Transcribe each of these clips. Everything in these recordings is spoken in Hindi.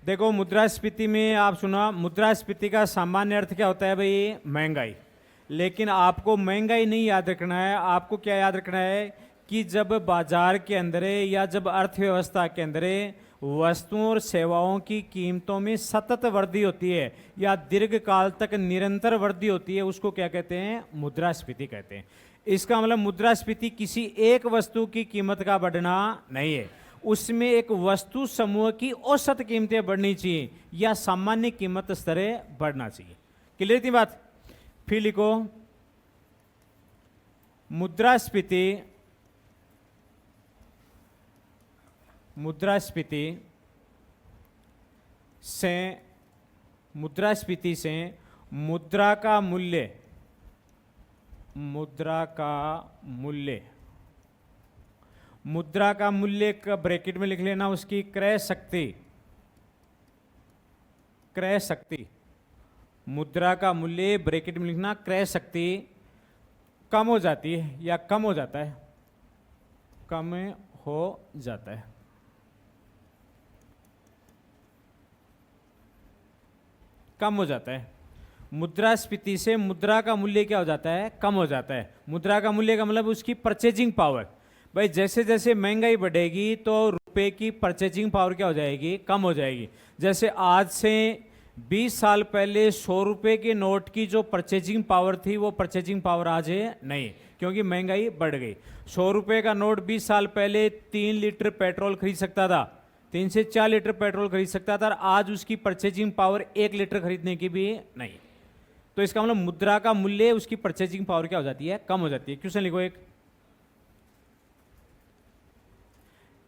देखो, मुद्रास्फीति में आप सुना, मुद्रास्फीति का सामान्य अर्थ क्या होता है भाई? महंगाई। लेकिन आपको महंगाई नहीं याद रखना है, आपको क्या याद रखना है कि जब बाजार के अंदर या जब अर्थव्यवस्था के अंदर वस्तुओं और सेवाओं की कीमतों में सतत वृद्धि होती है या दीर्घ काल तक निरंतर वृद्धि होती है, उसको क्या कहते हैं? मुद्रास्फीति कहते हैं। इसका मतलब मुद्रास्फीति किसी एक वस्तु की कीमत का बढ़ना नहीं है, उसमें एक वस्तु समूह की औसत कीमतें बढ़नी चाहिए या सामान्य कीमत स्तर बढ़ना चाहिए। क्लियर थी बात? फिर लिखो, मुद्रास्फीति मुद्रास्फीति से मुद्रा का मूल्य का ब्रैकेट में लिख लेना, उसकी क्रय शक्ति, मुद्रा का मूल्य ब्रैकेट में लिखना, क्रय शक्ति कम हो जाती है या कम हो जाता है, कम हो जाता है। कम हो जाता है। मुद्रास्फीति से मुद्रा का मूल्य क्या हो जाता है? कम हो जाता है। मुद्रा का मूल्य का मतलब उसकी परचेजिंग पावर। भाई जैसे जैसे महंगाई बढ़ेगी तो रुपए की परचेजिंग पावर क्या हो जाएगी? कम हो जाएगी। जैसे आज से 20 साल पहले 100 रुपए के नोट की जो परचेजिंग पावर थी वो परचेजिंग पावर आज है नहीं, क्योंकि महंगाई बढ़ गई। 100 रुपए का नोट 20 साल पहले 3 लीटर पेट्रोल खरीद सकता था, 3 से 4 लीटर पेट्रोल खरीद सकता था, और आज उसकी परचेजिंग पावर 1 लीटर खरीदने की भी नहीं। तो इसका मतलब मुद्रा का मूल्य, उसकी परचेजिंग पावर क्या हो जाती है? कम हो जाती है। क्वेश्चन लिखो एक,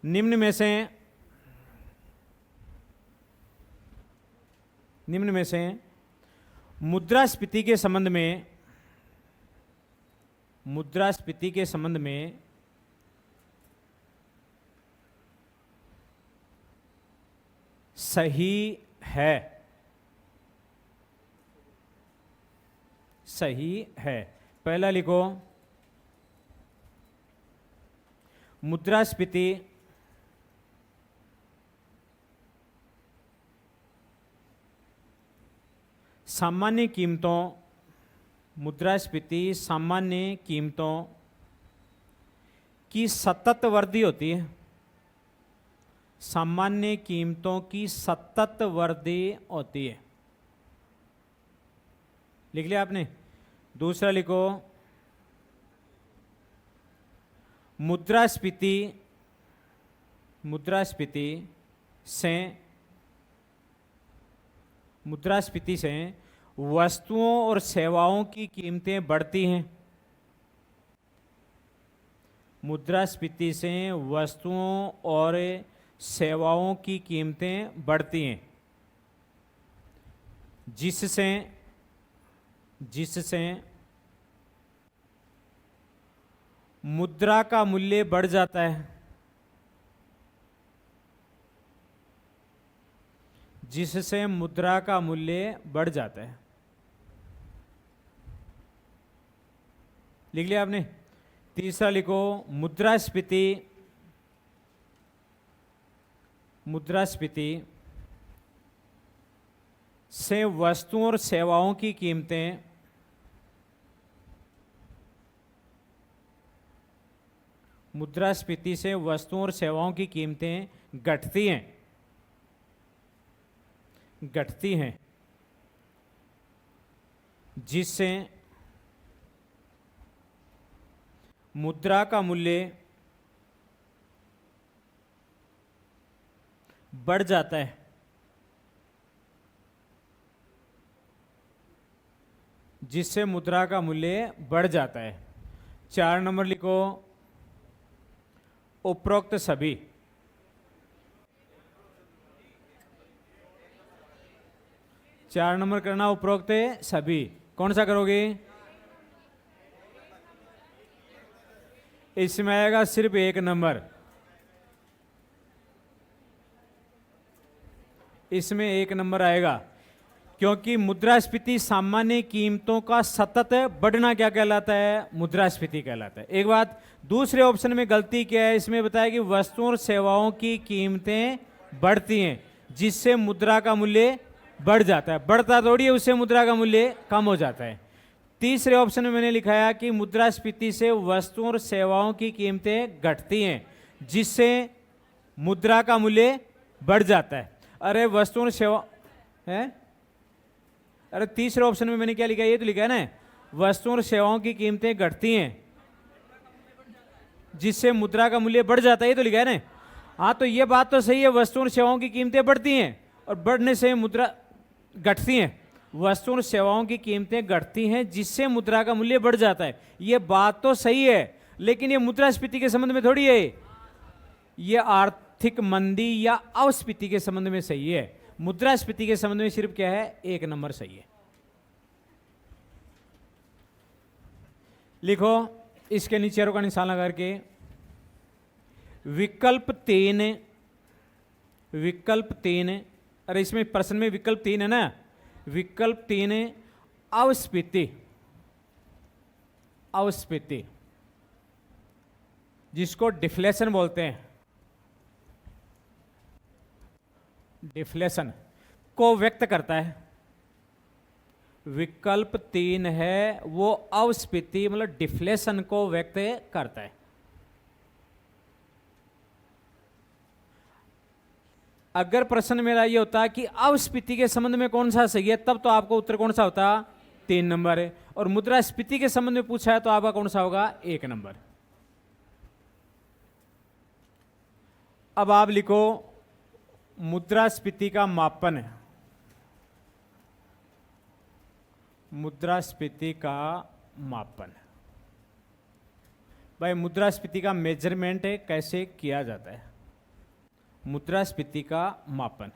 निम्न में से मुद्रास्फीति के संबंध में सही है। पहला लिखो, मुद्रास्फीति सामान्य कीमतों की सतत वृद्धि होती है। सामान्य कीमतों की सतत वृद्धि होती है। लिख लिया आपने? दूसरा लिखो, मुद्रास्फीति से वस्तुओं और सेवाओं की कीमतें बढ़ती हैं। मुद्रास्फीति से वस्तुओं और सेवाओं की कीमतें बढ़ती हैं, जिससे मुद्रा का मूल्य बढ़ जाता है। जिससे मुद्रा का मूल्य बढ़ जाता है। लिख लिया आपने? तीसरा लिखो, मुद्रास्फीति से वस्तुओं और सेवाओं की कीमतें घटती हैं, जिससे मुद्रा का मूल्य बढ़ जाता है। जिससे मुद्रा का मूल्य बढ़ जाता है। 4 नंबर लिखो, उपरोक्त सभी। चार नंबर करना उपरोक्त सभी। कौन सा करोगे? इसमें आएगा सिर्फ 1 नंबर। इसमें 1 नंबर आएगा, क्योंकि मुद्रास्फीति सामान्य कीमतों का सतत बढ़ना क्या कहलाता है? मुद्रास्फीति कहलाता है। एक बात, दूसरे ऑप्शन में गलती क्या है? इसमें बताया कि वस्तुओं और सेवाओं की कीमतें बढ़ती हैं, जिससे मुद्रा का मूल्य बढ़ जाता है, बढ़ता थोड़ी है, उससे मुद्रा का मूल्य कम हो जाता है। तीसरे ऑप्शन में मैंने लिखाया कि मुद्रास्फीति से वस्तुओं और सेवाओं की कीमतें घटती हैं, जिससे मुद्रा का मूल्य बढ़ जाता है। अरे वस्तुओं और सेवा है, अरे तीसरे ऑप्शन में मैंने क्या लिखा है, ये तो लिखा है ना, वस्तुओं और सेवाओं की कीमतें घटती हैं जिससे मुद्रा का मूल्य बढ़ जाता है, ये तो लिखा है ना। हाँ, तो ये बात तो सही है, वस्तुओं और सेवाओं की कीमतें बढ़ती हैं और बढ़ने से मुद्रा घटती हैं। वस्तुओं और सेवाओं की कीमतें घटती हैं जिससे मुद्रा का मूल्य बढ़ जाता है, ये बात तो सही है, लेकिन ये मुद्रास्फीति के संबंध में थोड़ी है, ये आर्थिक मंदी या अस्फीति के संबंध में सही है। मुद्रास्फीति के संबंध में सिर्फ क्या है, 1 नंबर सही है। लिखो इसके नीचे एरो का निशान लगा करके, विकल्प 3, अरे इसमें प्रश्न में विकल्प 3 है ना, विकल्प 3 अस्फीति जिसको डिफ्लेशन बोलते हैं, डिफ्लेशन को व्यक्त करता है। विकल्प 3 है वो अस्फीति मतलब डिफ्लेशन को व्यक्त करता है। अगर प्रश्न मेरा ये होता कि अस्फीति के संबंध में कौन सा सही है, तब तो आपको उत्तर कौन सा होता, 3 नंबर है। और मुद्रास्फीति के संबंध में पूछा है तो आपका कौन सा होगा, 1 नंबर। अब आप लिखो मुद्रास्फीति का मापन, मुद्रास्फीति का मापन। भाई मुद्रास्फीति का मेजरमेंट है, कैसे किया जाता है मुद्रास्फीति का मापन।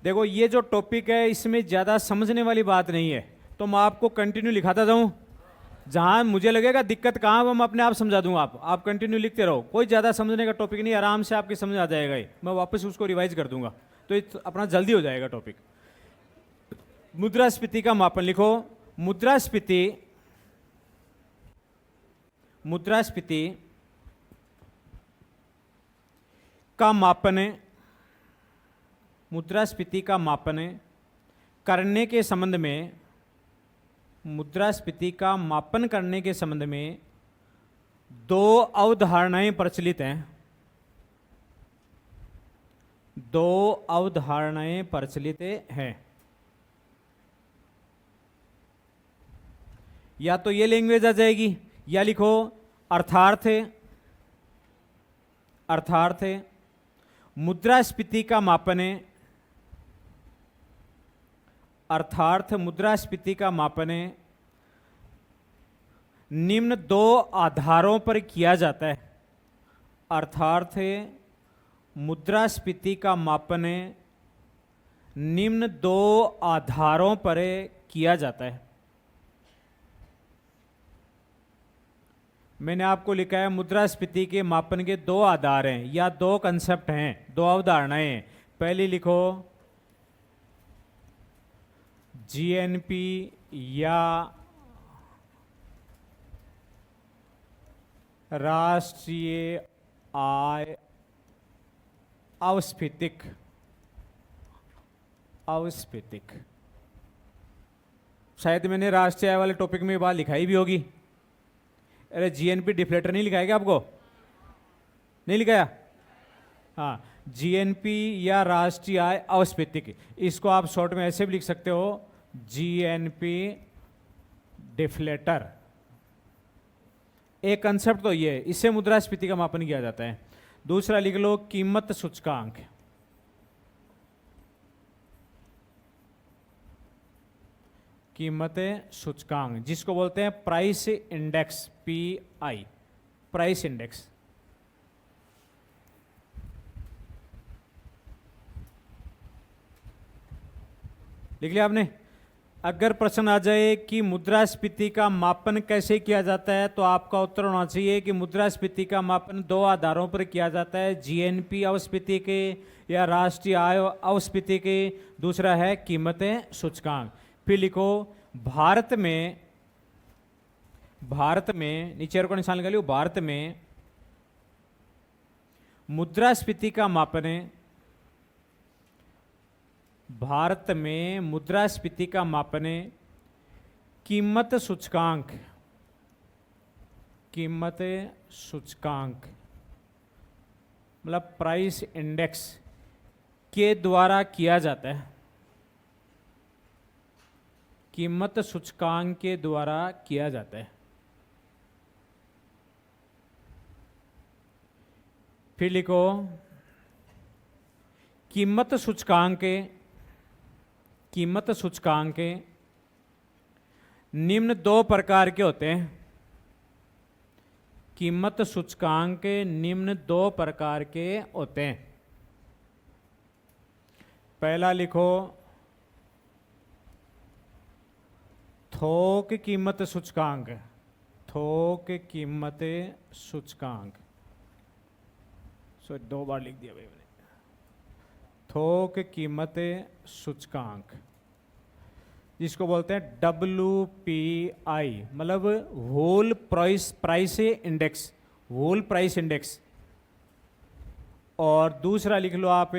देखो ये जो टॉपिक है इसमें ज़्यादा समझने वाली बात नहीं है, तो मैं आपको कंटिन्यू लिखाता जाऊँ, जहाँ मुझे लगेगा दिक्कत कहाँ वो मैं अपने आप समझा दूंगा। आप कंटिन्यू लिखते रहो, कोई ज़्यादा समझने का टॉपिक नहीं, आराम से आपकी समझ आ जाएगा ही, मैं वापस उसको रिवाइज कर दूंगा, तो अपना जल्दी हो जाएगा टॉपिक। मुद्रास्फीति का मापन लिखो, मुद्रास्फीति का मापन, मुद्रास्फीति का मापन करने के संबंध में, मुद्रास्फीति का मापन करने के संबंध में 2 अवधारणाएं प्रचलित हैं, 2 अवधारणाएं प्रचलित हैं। या तो ये लैंग्वेज आ जाएगी, या लिखो अर्थार्थ मुद्रास्फीति का मापन, अर्थार्थ मुद्रास्फीति का मापन निम्न 2 आधारों पर किया जाता है। अर्थार्थ मुद्रास्फीति का मापन निम्न 2 आधारों पर किया जाता है। मैंने आपको लिखा है मुद्रास्फीति के मापन के 2 आधार हैं या 2 कंसेप्ट हैं, 2 अवधारणाएं हैं। पहली लिखो जीएनपी या राष्ट्रीय आय अस्फीतिक, शायद मैंने राष्ट्रीय आय वाले टॉपिक में बात लिखाई भी होगी। अरे जीएनपी डिफ्लेटर नहीं लिखाया क्या आपको, नहीं लिखाया? हाँ, जीएनपी या राष्ट्रीय आय अस्फीतिक, इसको आप शॉर्ट में ऐसे भी लिख सकते हो, जीएनपी डिफ्लेटर। एक कंसेप्ट तो ये है, इससे मुद्रास्फीति का मापन किया जाता है। दूसरा लिख लो कीमत सूचकांक, कीमत सूचकांक जिसको बोलते हैं price index, pi, price index. लिख लिया आपने? अगर प्रश्न आ जाए कि मुद्रास्फीति का मापन कैसे किया जाता है, तो आपका उत्तर होना चाहिए कि मुद्रास्फीति का मापन 2 आधारों पर किया जाता है, जीएनपी अस्फीति के या राष्ट्रीय आय अस्फीति के, दूसरा है कीमत सूचकांक। फिर लिखो भारत में नीचे को निशान लगा लियो, भारत में मुद्रास्फीति का मापन है, भारत में मुद्रास्फीति का मापन है कीमत सूचकांक, कीमत सूचकांक मतलब प्राइस इंडेक्स के द्वारा किया जाता है, कीमत सूचकांक के द्वारा किया जाता है। फिर लिखो कीमत सूचकांक, कीमत सूचकांक निम्न दो प्रकार के होते हैं। कीमत सूचकांक निम्न दो प्रकार के होते हैं। पहला लिखो थोक कीमत सूचकांक, थोक कीमत सूचकांक, सो दो बार लिख दिया भाई मैंने। थोक कीमत सूचकांक जिसको बोलते हैं WPI, मतलब whole price index, whole price index. और दूसरा लिख लो आप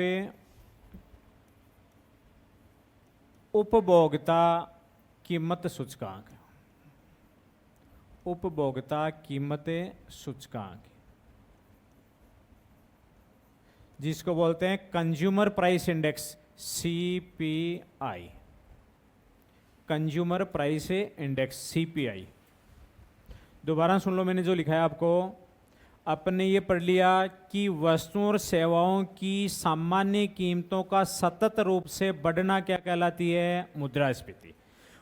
उपभोक्ता कीमत सूचकांक, उपभोक्ता कीमत सूचकांक जिसको बोलते हैं consumer price index, CPI, consumer price index CPI। दोबारा सुन लो मैंने जो लिखा है आपको। आपने ये पढ़ लिया कि वस्तुओं और सेवाओं की सामान्य कीमतों का सतत रूप से बढ़ना क्या कहलाती है? मुद्रास्फीति।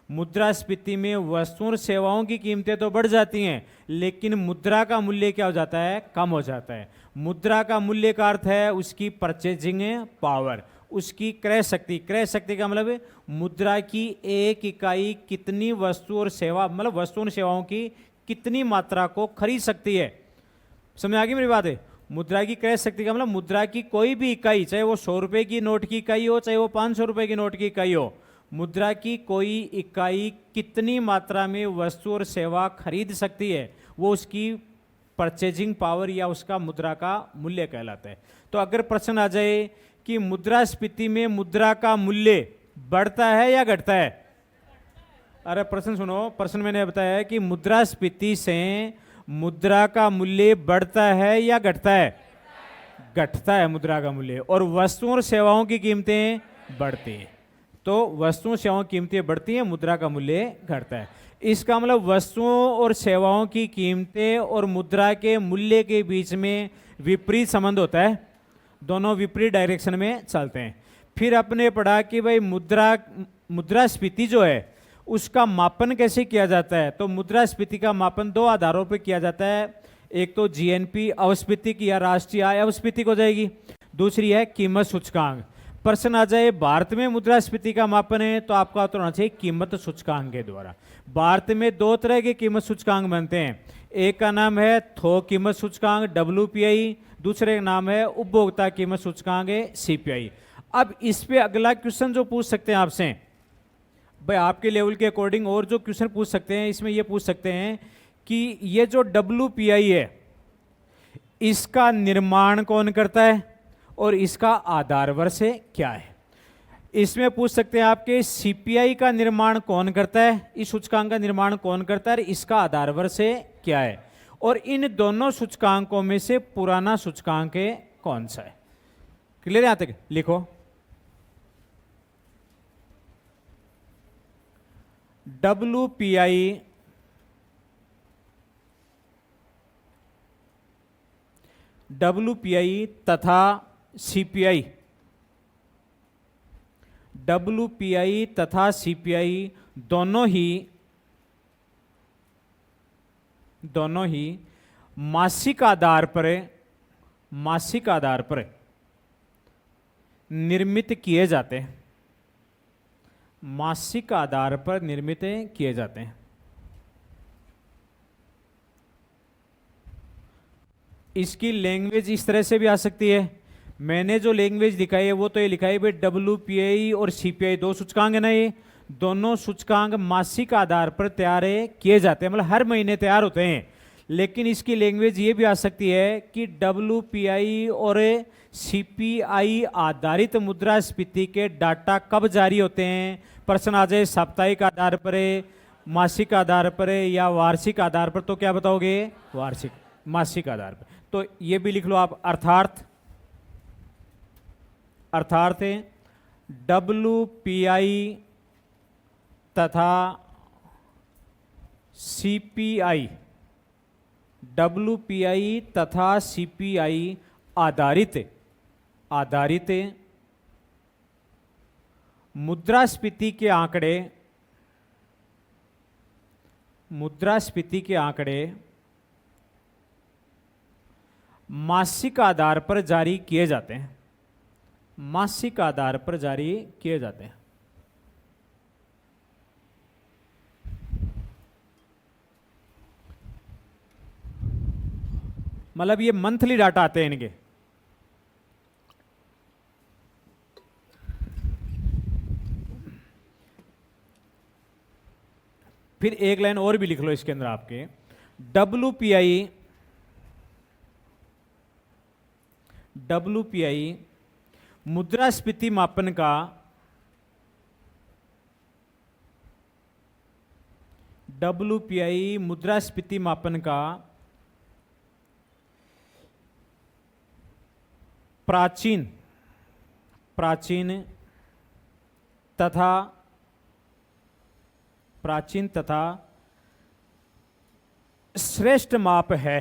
मुद्रास्फीति में वस्तुओं और सेवाओं की कीमतें तो बढ़ जाती हैं, लेकिन मुद्रा का मूल्य क्या हो जाता है? कम हो जाता है। मुद्रा का मूल्य का अर्थ है उसकी परचेजिंग पावर, उसकी क्रय शक्ति। क्रय शक्ति का मतलब मुद्रा की एक इकाई कितनी वस्तु और सेवा, मतलब वस्तु और सेवाओं की कितनी मात्रा को खरीद सकती है। समझ आ गई मेरी बात है? मुद्रा की क्रय शक्ति का मतलब मुद्रा की कोई भी इकाई, चाहे वो 100 रुपए की नोट की इकाई हो, चाहे वो 500 रुपए की नोट की इकाई हो, मुद्रा की कोई इकाई कितनी मात्रा में वस्तु और सेवा खरीद सकती है, वो उसकी परचेजिंग पावर या उसका मुद्रा का मूल्य कहलाता है। तो अगर प्रश्न आ जाए कि मुद्रास्फीति में मुद्रा का मूल्य बढ़ता है या घटता है? अरे प्रश्न सुनो, प्रश्न मैंने बताया कि मुद्रास्फीति से मुद्रा का मूल्य बढ़ता है या घटता है? घटता है मुद्रा का मूल्य। और वस्तुओं और सेवाओं की कीमतें बढ़ती हैं। तो वस्तुओं सेवाओं की कीमतें बढ़ती हैं, मुद्रा का मूल्य घटता है। इसका मतलब वस्तुओं और सेवाओं की कीमतें और मुद्रा के मूल्य के बीच में विपरीत संबंध होता है, दोनों विपरीत डायरेक्शन में चलते हैं। फिर आपने पढ़ा कि भाई मुद्रास्फीति जो है उसका मापन कैसे किया जाता है। तो मुद्रास्फीति का मापन दो आधारों पर किया जाता है। एक तो GNP अवस्फीतिक या राष्ट्रीय आय अवस्फीतिक हो जाएगी, दूसरी है कीमत सूचकांक। प्रश्न आ जाए भारत में मुद्रास्फीति का मापन है, तो आपका उत्तर होना चाहिए कीमत सूचकांक के द्वारा। भारत में दो तरह के कीमत सूचकांक बनते हैं। एक का नाम है थोक कीमत सूचकांक WPI, दूसरे का नाम है उपभोक्ता कीमत सूचकांक CPI। अब इस पे अगला क्वेश्चन जो पूछ सकते हैं आपसे, भाई आपके लेवल के अकॉर्डिंग और जो क्वेश्चन पूछ सकते हैं, इसमें ये पूछ सकते हैं कि ये जो WPI है इसका निर्माण कौन करता है और इसका आधार वर्ष क्या है। इसमें पूछ सकते हैं आपके CPI का निर्माण कौन करता है, इस सूचकांक का निर्माण कौन करता है, इसका आधार वर्ष क्या है, और इन दोनों सूचकांकों में से पुराना सूचकांक कौन सा है। क्लियर यहां तक? लिखो WPI तथा CPI, WPI तथा CPI दोनों ही मासिक आधार पर निर्मित किए जाते हैं, मासिक आधार पर निर्मित किए जाते हैं। इसकी लैंग्वेज इस तरह से भी आ सकती है। मैंने जो लैंग्वेज दिखाई है वो तो ये लिखा है भाई WPI और CPI दो सूचकांक है ना, ये दोनों सूचकांक मासिक आधार पर तैयार किए जाते हैं, मतलब हर महीने तैयार होते हैं। लेकिन इसकी लैंग्वेज ये भी आ सकती है कि WPI और CPI आधारित मुद्रास्फीति के डाटा कब जारी होते हैं। प्रश्न आ जाए साप्ताहिक आधार पर, मासिक आधार पर या वार्षिक आधार पर, तो क्या बताओगे? वार्षिक, मासिक आधार पर। तो ये भी लिख लो आप, अर्थार्थ WPI तथा CPI, WPI तथा CPI आधारित मुद्रास्फीति के आंकड़े मासिक आधार पर जारी किए जाते हैं। मासिक आधार पर जारी किए जाते हैं। मतलब ये मंथली डाटा आते हैं इनके। फिर एक लाइन और भी लिख लो इसके अंदर आपके, WPI मुद्रास्फीति मापन का प्राचीन तथा श्रेष्ठ माप है।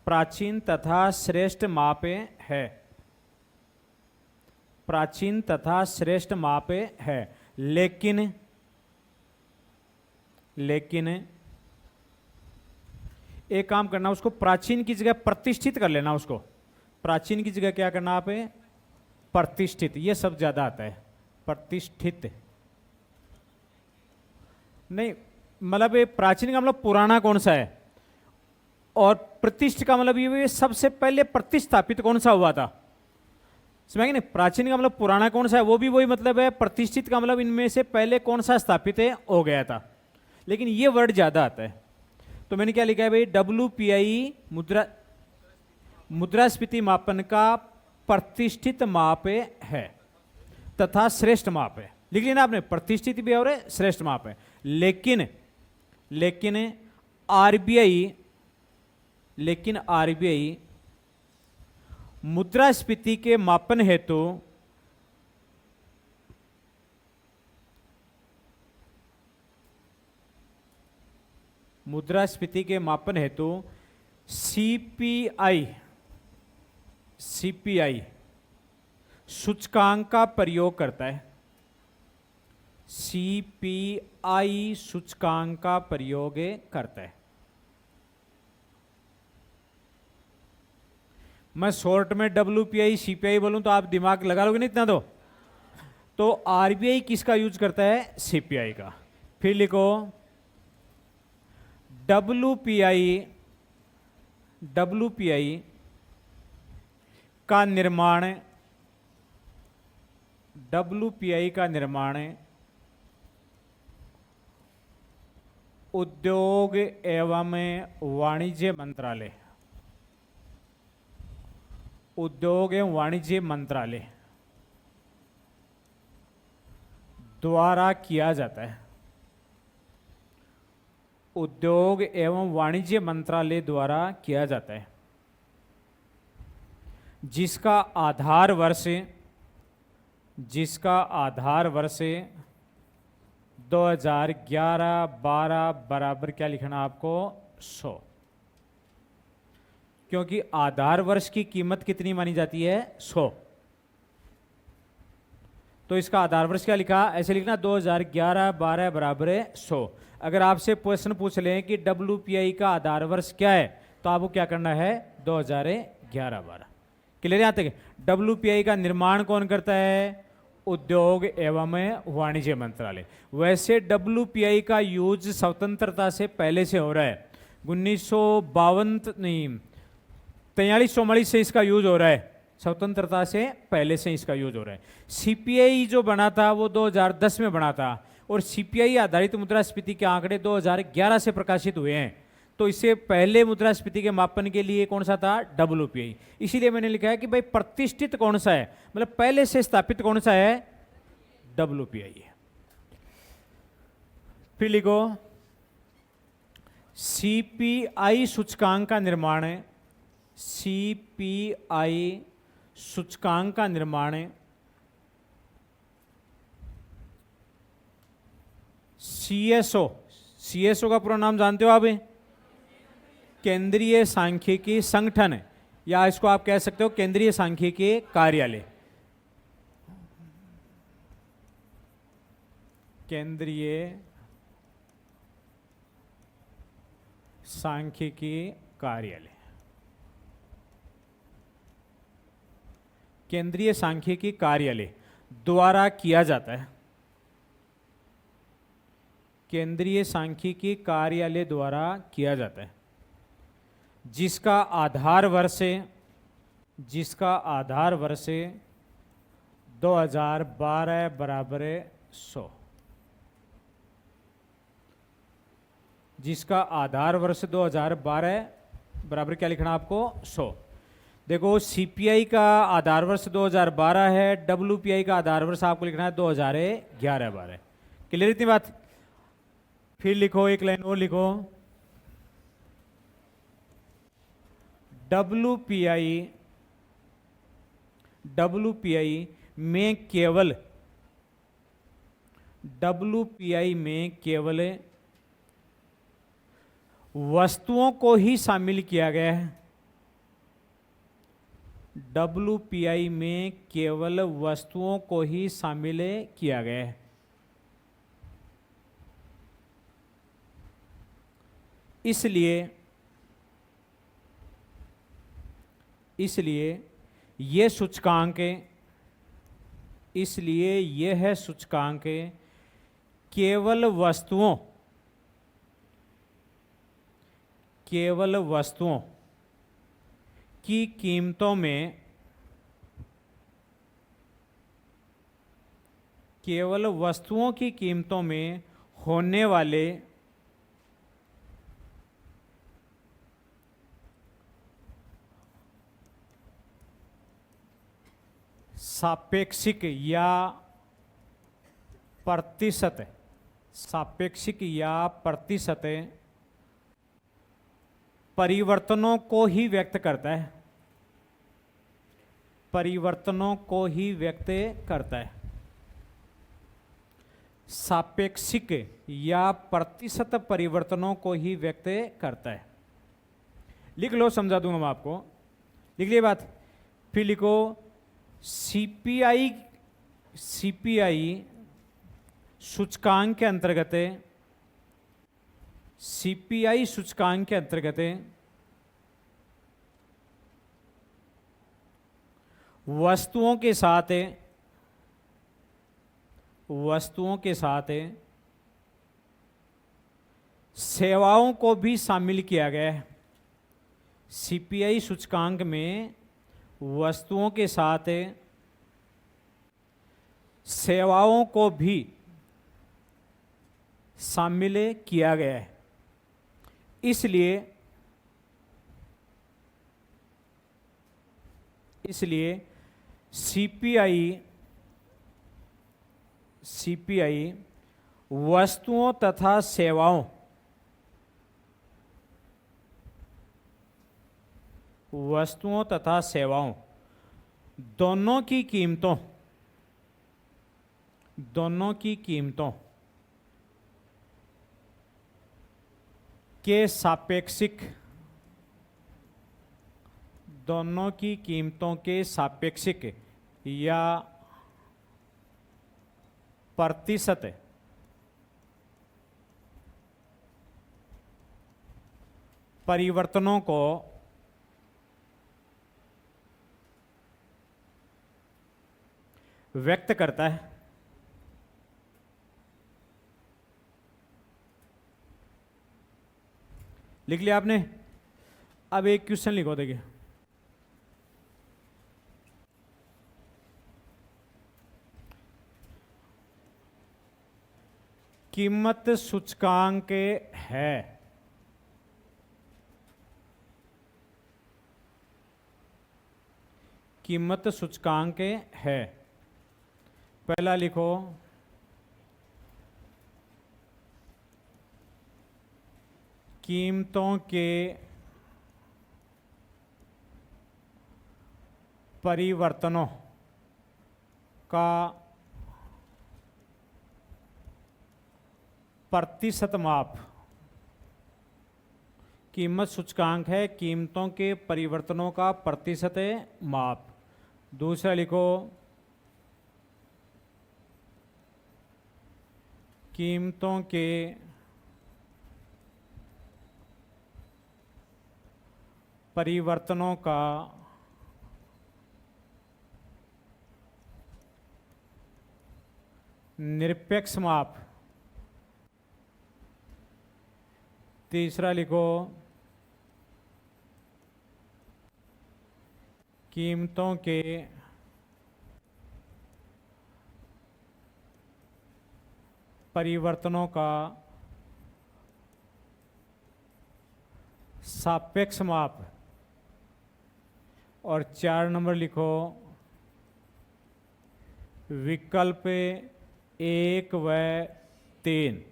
प्राचीन तथा श्रेष्ठ माप है। लेकिन एक काम करना, उसको प्राचीन की जगह प्रतिष्ठित कर लेना। उसको प्राचीन की जगह क्या करना आप? प्रतिष्ठित। ये सब ज्यादा आता है, प्रतिष्ठित नहीं। मतलब ये प्राचीन का मतलब पुराना कौन सा है, और प्रतिष्ठित का मतलब ये सबसे पहले प्रतिस्थापित कौन सा हुआ था। समझेंगे ना? प्राचीन का मतलब पुराना कौन सा है, वो भी वही मतलब है। प्रतिष्ठित का मतलब इनमें से पहले कौन सा स्थापित है हो गया था। लेकिन ये वर्ड ज्यादा आता है, तो मैंने क्या लिखा है भाई? WPI मुद्रास्फीति मापन का प्रतिष्ठित माप है तथा श्रेष्ठ माप है। लिख लिया ना आपने? प्रतिष्ठित भी और श्रेष्ठ माप है। लेकिन RBI मुद्रास्फीति के मापन हेतु CPI सूचकांक का प्रयोग करता है। CPI सूचकांक का प्रयोग करता है। मैं शॉर्ट में WPI CPI बोलूं तो आप दिमाग लगा लोगे नहीं इतना। तो RBI किसका यूज करता है? CPI का। फिर लिखो WPI का निर्माण उद्योग एवं वाणिज्य मंत्रालय द्वारा किया जाता है। उद्योग एवं वाणिज्य मंत्रालय द्वारा किया जाता है, जिसका आधार वर्ष 2011-12 बराबर क्या लिखना आपको? 100। क्योंकि आधार वर्ष की कीमत कितनी मानी जाती है? 100। तो इसका आधार वर्ष क्या लिखा? ऐसे लिखना 2011-12 बराबर 100। अगर आपसे प्रश्न पूछ लें कि WPI का आधार वर्ष क्या है, तो आपको क्या करना है? 2011-12। क्लियर यहाँ तक? WPI का निर्माण कौन करता है? उद्योग एवं वाणिज्य मंत्रालय। वैसे WPI का यूज स्वतंत्रता से पहले से हो रहा है। 1943-44 से इसका यूज हो रहा है। स्वतंत्रता से पहले से इसका यूज हो रहा है। CPI जो बना था वो 2010 में बना था, और CPI आधारित मुद्रास्फीति के आंकड़े 2011 से प्रकाशित हुए हैं। तो इससे पहले मुद्रास्फीति के मापन के लिए कौन सा था? WPI। इसीलिए मैंने लिखा है कि भाई प्रतिष्ठित कौन सा है, मतलब पहले से स्थापित कौन सा है? WPI है। फिर लिखो CPI सूचकांक का निर्माण है, CPI सूचकांक का निर्माण है CSO का पूरा नाम जानते हो आप? केंद्रीय सांख्यिकी संगठन है, या इसको आप कह सकते हो केंद्रीय सांख्यिकी कार्यालय। केंद्रीय सांख्यिकी कार्यालय, केंद्रीय सांख्यिकी कार्यालय द्वारा किया जाता है, केंद्रीय सांख्यिकी कार्यालय द्वारा किया जाता है, जिसका आधार वर्ष है 2012 बराबर 100, जिसका आधार वर्ष 2012 बराबर क्या लिखना आपको? 100। देखो CPI का आधार वर्ष 2012 है, WPI का आधार वर्ष आपको लिखना है 2011-12। क्लियर इतनी बात? फिर लिखो, एक लाइन और लिखो, WPI में केवल वस्तुओं को ही शामिल किया गया है, WPI में केवल वस्तुओं को ही शामिल किया गया है। इसलिए ये सूचकांक, इसलिए यह सूचकांक केवल वस्तुओं की कीमतों में, केवल वस्तुओं की कीमतों में होने वाले सापेक्षिक या प्रतिशत परिवर्तनों को ही व्यक्त करता है, परिवर्तनों को ही व्यक्त करता है। सापेक्षिक या प्रतिशत परिवर्तनों को ही व्यक्त करता है। लिख लो, समझा दूंगा मैं आपको। लिख लिया बात? फिर लिखो CPI सूचकांक के अंतर्गत, CPI सूचकांक के अंतर्गत वस्तुओं के साथ सेवाओं को भी शामिल किया गया है। CPI सूचकांक में वस्तुओं के साथ सेवाओं को भी शामिल किया गया है। इसलिए CPI वस्तुओं तथा सेवाओं दोनों की कीमतों के सापेक्षिक, दोनों की कीमतों के सापेक्षिक या प्रतिशत परिवर्तनों को व्यक्त करता है। लिख लिया आपने? अब एक क्वेश्चन लिखो, देखिए कीमत सूचकांक है कीमत सूचकांक है। पहला लिखो कीमतों के परिवर्तनों का प्रतिशत माप। कीमत सूचकांक है कीमतों के परिवर्तनों का प्रतिशत माप। दूसरा लिखो कीमतों के परिवर्तनों का निरपेक्ष माप। तीसरा लिखो कीमतों के परिवर्तनों का सापेक्ष माप। और 4 नंबर लिखो विकल्प 1 व 3।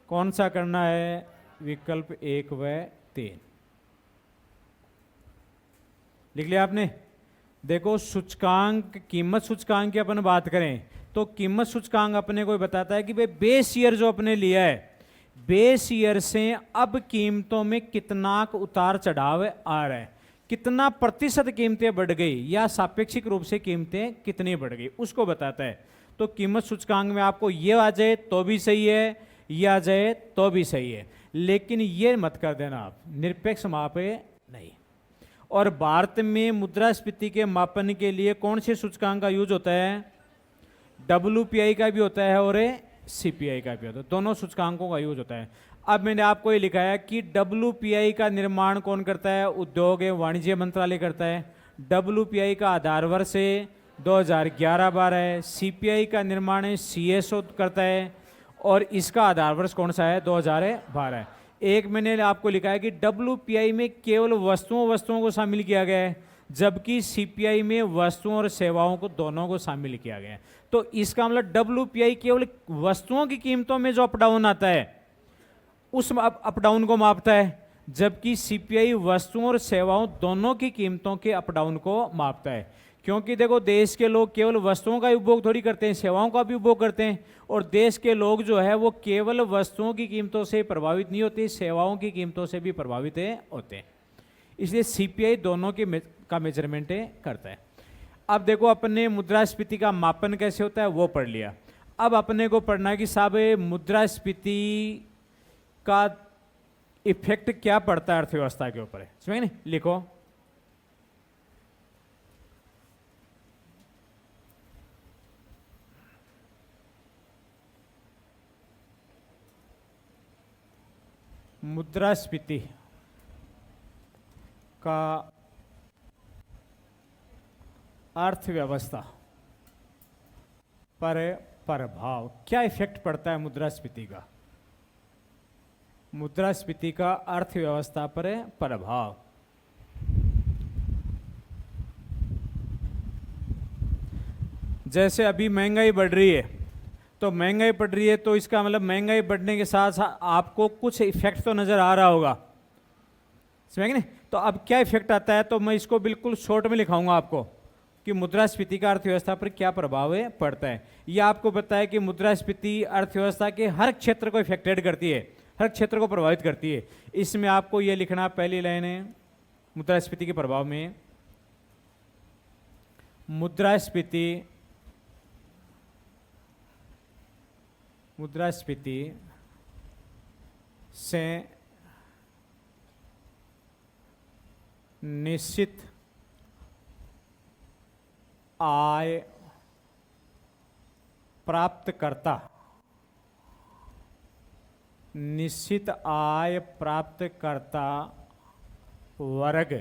कौन सा करना है? विकल्प 1 व 3 लिख लिया आपने। देखो सूचकांक, कीमत सूचकांक की अपन बात करें तो कीमत सूचकांक अपने को बताता है कि भाई बेस ईयर जो अपने लिया है, बेस ईयर से अब कीमतों में कितना उतार चढ़ाव आ रहा है, कितना प्रतिशत कीमतें बढ़ गई या सापेक्षिक रूप से कीमतें कितनी बढ़ गई, उसको बताता है। तो कीमत सूचकांक में आपको ये आ जाए तो भी सही है, ये आ जाए तो भी सही है, लेकिन ये मत कर देना आप निरपेक्ष माप है नहीं। और भारत में मुद्रास्फीति के मापन के लिए कौन से सूचकांक का यूज होता है? WPI का भी होता है और CPI का भी होता है, दोनों सूचकांकों का यूज होता है। अब मैंने आपको ये लिखा है कि WPI का निर्माण कौन करता है? उद्योग एवं वाणिज्य मंत्रालय करता है। WPI का आधार वर्ष 2011-12 है। CPI का निर्माण CSO करता है और इसका आधार वर्ष कौन सा है? 2012 है। एक मैंने आपको लिखा है कि WPI में केवल वस्तुओं को शामिल किया गया है, जबकि CPI में वस्तुओं और सेवाओं को दोनों को शामिल किया गया है। तो इसका मतलब WPI केवल वस्तुओं की कीमतों में जो अप डाउन आता है उस अप डाउन को मापता है, जबकि CPI वस्तुओं और सेवाओं दोनों की कीमतों के अप डाउन को मापता है। क्योंकि देखो देश के लोग केवल वस्तुओं का उपभोग थोड़ी करते हैं, सेवाओं का भी उपभोग करते हैं, और देश के लोग जो है वो केवल वस्तुओं की कीमतों से प्रभावित नहीं होते, सेवाओं की कीमतों से भी प्रभावित होते हैं। इसलिए CPI दोनों के का मेजरमेंट करता है। अब देखो अपने मुद्रास्फीति का मापन कैसे होता है वो पढ़ लिया। अब अपने को पढ़ना है कि साहब मुद्रास्फीति का इफेक्ट क्या पड़ता है अर्थव्यवस्था के ऊपर, समझे नहीं? लिखो मुद्रास्फीति का अर्थव्यवस्था पर प्रभाव, क्या इफेक्ट पड़ता है मुद्रास्फीति का? मुद्रास्फीति का अर्थव्यवस्था पर प्रभाव। जैसे अभी महंगाई बढ़ रही है, तो महंगाई बढ़ रही है तो इसका मतलब महंगाई बढ़ने के साथ साथ आपको कुछ इफेक्ट तो नजर आ रहा होगा, समझेंगे नहीं? तो अब क्या इफेक्ट आता है, तो मैं इसको बिल्कुल शॉर्ट में लिखाऊंगा आपको कि मुद्रास्फीति का अर्थव्यवस्था पर क्या प्रभाव पड़ता है। यह आपको बताया कि मुद्रास्फीति अर्थव्यवस्था के हर क्षेत्र को इफेक्टेड करती है, हर क्षेत्र को प्रभावित करती है। इसमें आपको यह लिखना, पहली लाइन है मुद्रास्फीति के प्रभाव में, मुद्रास्फीति से निश्चित आय प्राप्तकर्ता, निश्चित आय प्राप्तकर्ता वर्ग,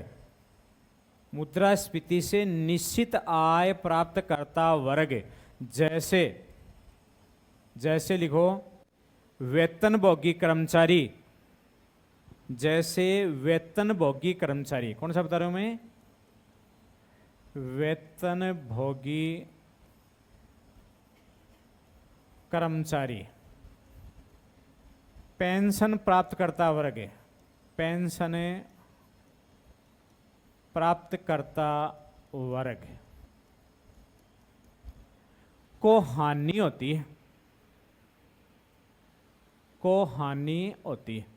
मुद्रास्फीति से निश्चित आय प्राप्तकर्ता वर्ग जैसे लिखो वेतनभोगी कर्मचारी, जैसे वेतनभोगी कर्मचारी, कौन सा बता रहा हूं मैं? वेतन भोगी कर्मचारी, पेंशन प्राप्तकर्ता वर्ग, पेंशन प्राप्तकर्ता वर्ग को हानि होती है, को हानि होती है।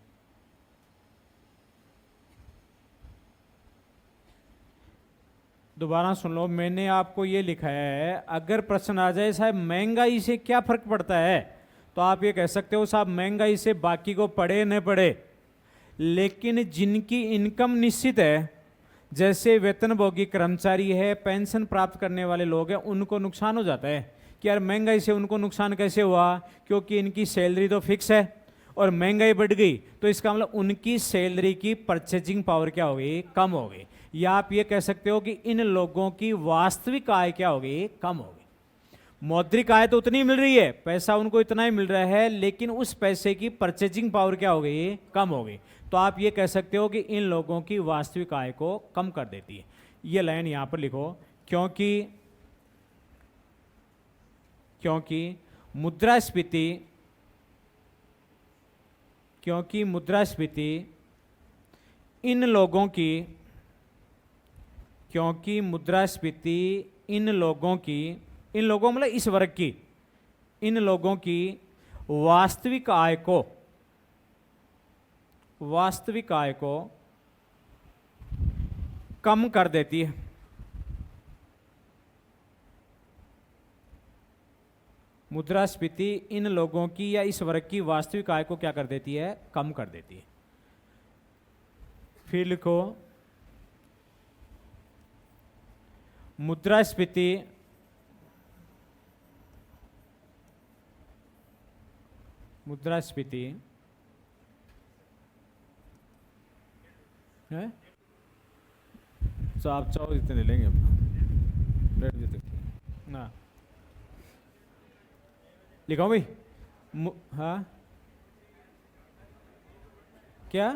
दोबारा सुन लो, मैंने आपको ये लिखा है, अगर प्रश्न आ जाए साहब महंगाई से क्या फर्क पड़ता है, तो आप ये कह सकते हो साहब महंगाई से बाकी को पड़े न पड़े, लेकिन जिनकी इनकम निश्चित है, जैसे वेतनभोगी कर्मचारी है, पेंशन प्राप्त करने वाले लोग हैं, उनको नुकसान हो जाता है कि यार महंगाई से उनको नुकसान कैसे हुआ, क्योंकि इनकी सैलरी तो फिक्स है और महंगाई बढ़ गई, तो इसका मतलब उनकी सैलरी की परचेजिंग पावर क्या हो गई, कम हो गई। या आप ये कह सकते हो कि इन लोगों की वास्तविक आय क्या हो गई, कम हो गई। मौद्रिक आय तो उतनी मिल रही है, पैसा उनको इतना ही मिल रहा है, लेकिन उस पैसे की परचेजिंग पावर क्या हो गई, कम हो गई। तो आप ये कह सकते हो कि इन लोगों की वास्तविक आय को कम कर देती है। ये लाइन यहां पर लिखो, क्योंकि मुद्रास्फीति, क्योंकि मुद्रास्फीति इन लोगों की, क्योंकि मुद्रास्फीति इन लोगों की, इन लोगों मतलब इस वर्ग की, इन लोगों की वास्तविक आय को, वास्तविक आय को कम कर देती है। मुद्रास्फीति इन लोगों की या इस वर्ग की वास्तविक आय को क्या कर देती है, कम कर देती है। फिर लिखो, मुद्रास्फीति मुद्रास्फीति है, तो आप चाहो जितने ले लेंगे ना, लिखाओ भाई। हाँ क्या,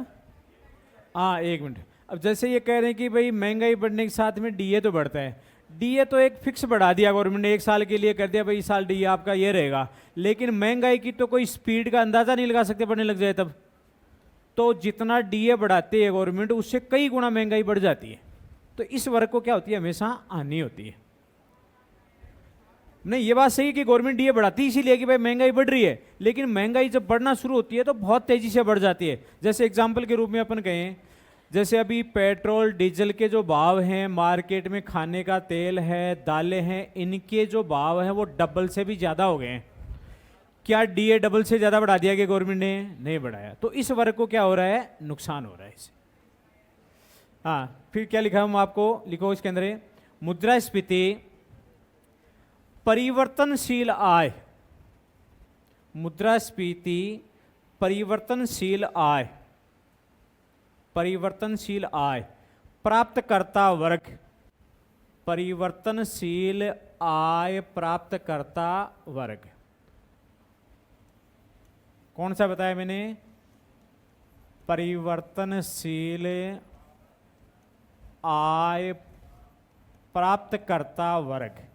हाँ एक मिनट। अब जैसे ये कह रहे हैं कि भाई महंगाई बढ़ने के साथ में डीए तो बढ़ता है, डीए तो एक फिक्स बढ़ा दिया गवर्नमेंट ने, एक साल के लिए कर दिया भाई, इस साल डीए आपका ये रहेगा, लेकिन महंगाई की तो कोई स्पीड का अंदाजा नहीं लगा सकते बढ़ने लग जाए तब। तो जितना डीए बढ़ाती है गवर्नमेंट, उससे कई गुना महंगाई बढ़ जाती है। तो इस वर्ग को क्या होती है, हमेशा हानि होती है। नहीं, ये बात सही है कि गवर्नमेंट डीए बढ़ाती है इसीलिए कि भाई महंगाई बढ़ रही है, लेकिन महंगाई जब बढ़ना शुरू होती है तो बहुत तेजी से बढ़ जाती है। जैसे एग्जाम्पल के रूप में अपन कहें, जैसे अभी पेट्रोल डीजल के जो भाव हैं मार्केट में, खाने का तेल है, दालें हैं, इनके जो भाव हैं वो डबल से भी ज़्यादा हो गए हैं। क्या डीए डबल से ज़्यादा बढ़ा दिया गया गवर्नमेंट ने? नहीं बढ़ाया। तो इस वर्ग को क्या हो रहा है, नुकसान हो रहा है इससे। हाँ, फिर क्या लिखा हम आपको, लिखो इसके अंदर, मुद्रास्फीति परिवर्तनशील आय, मुद्रास्फीति परिवर्तनशील आय, परिवर्तनशील आय प्राप्तकर्ता वर्ग, परिवर्तनशील आय प्राप्तकर्ता वर्ग। कौन सा बताया मैंने, परिवर्तनशील आय प्राप्तकर्ता वर्ग।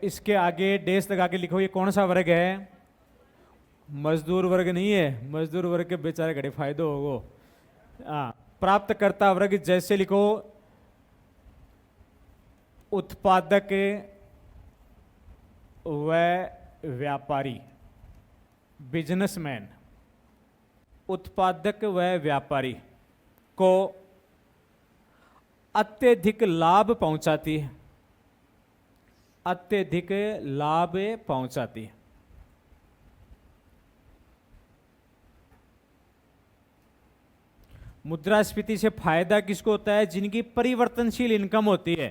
इसके आगे डैश लगा के लिखो, ये कौन सा वर्ग है, मजदूर वर्ग नहीं है, मजदूर वर्ग के बेचारे घड़े फायदे होगो। प्राप्तकर्ता वर्ग जैसे लिखो, उत्पादक व व्यापारी, बिजनेसमैन, उत्पादक व व्यापारी को अत्यधिक लाभ पहुंचाती है, अत्यधिक लाभ पहुंचाती है। मुद्रास्फीति से फायदा किसको होता है, जिनकी परिवर्तनशील इनकम होती है।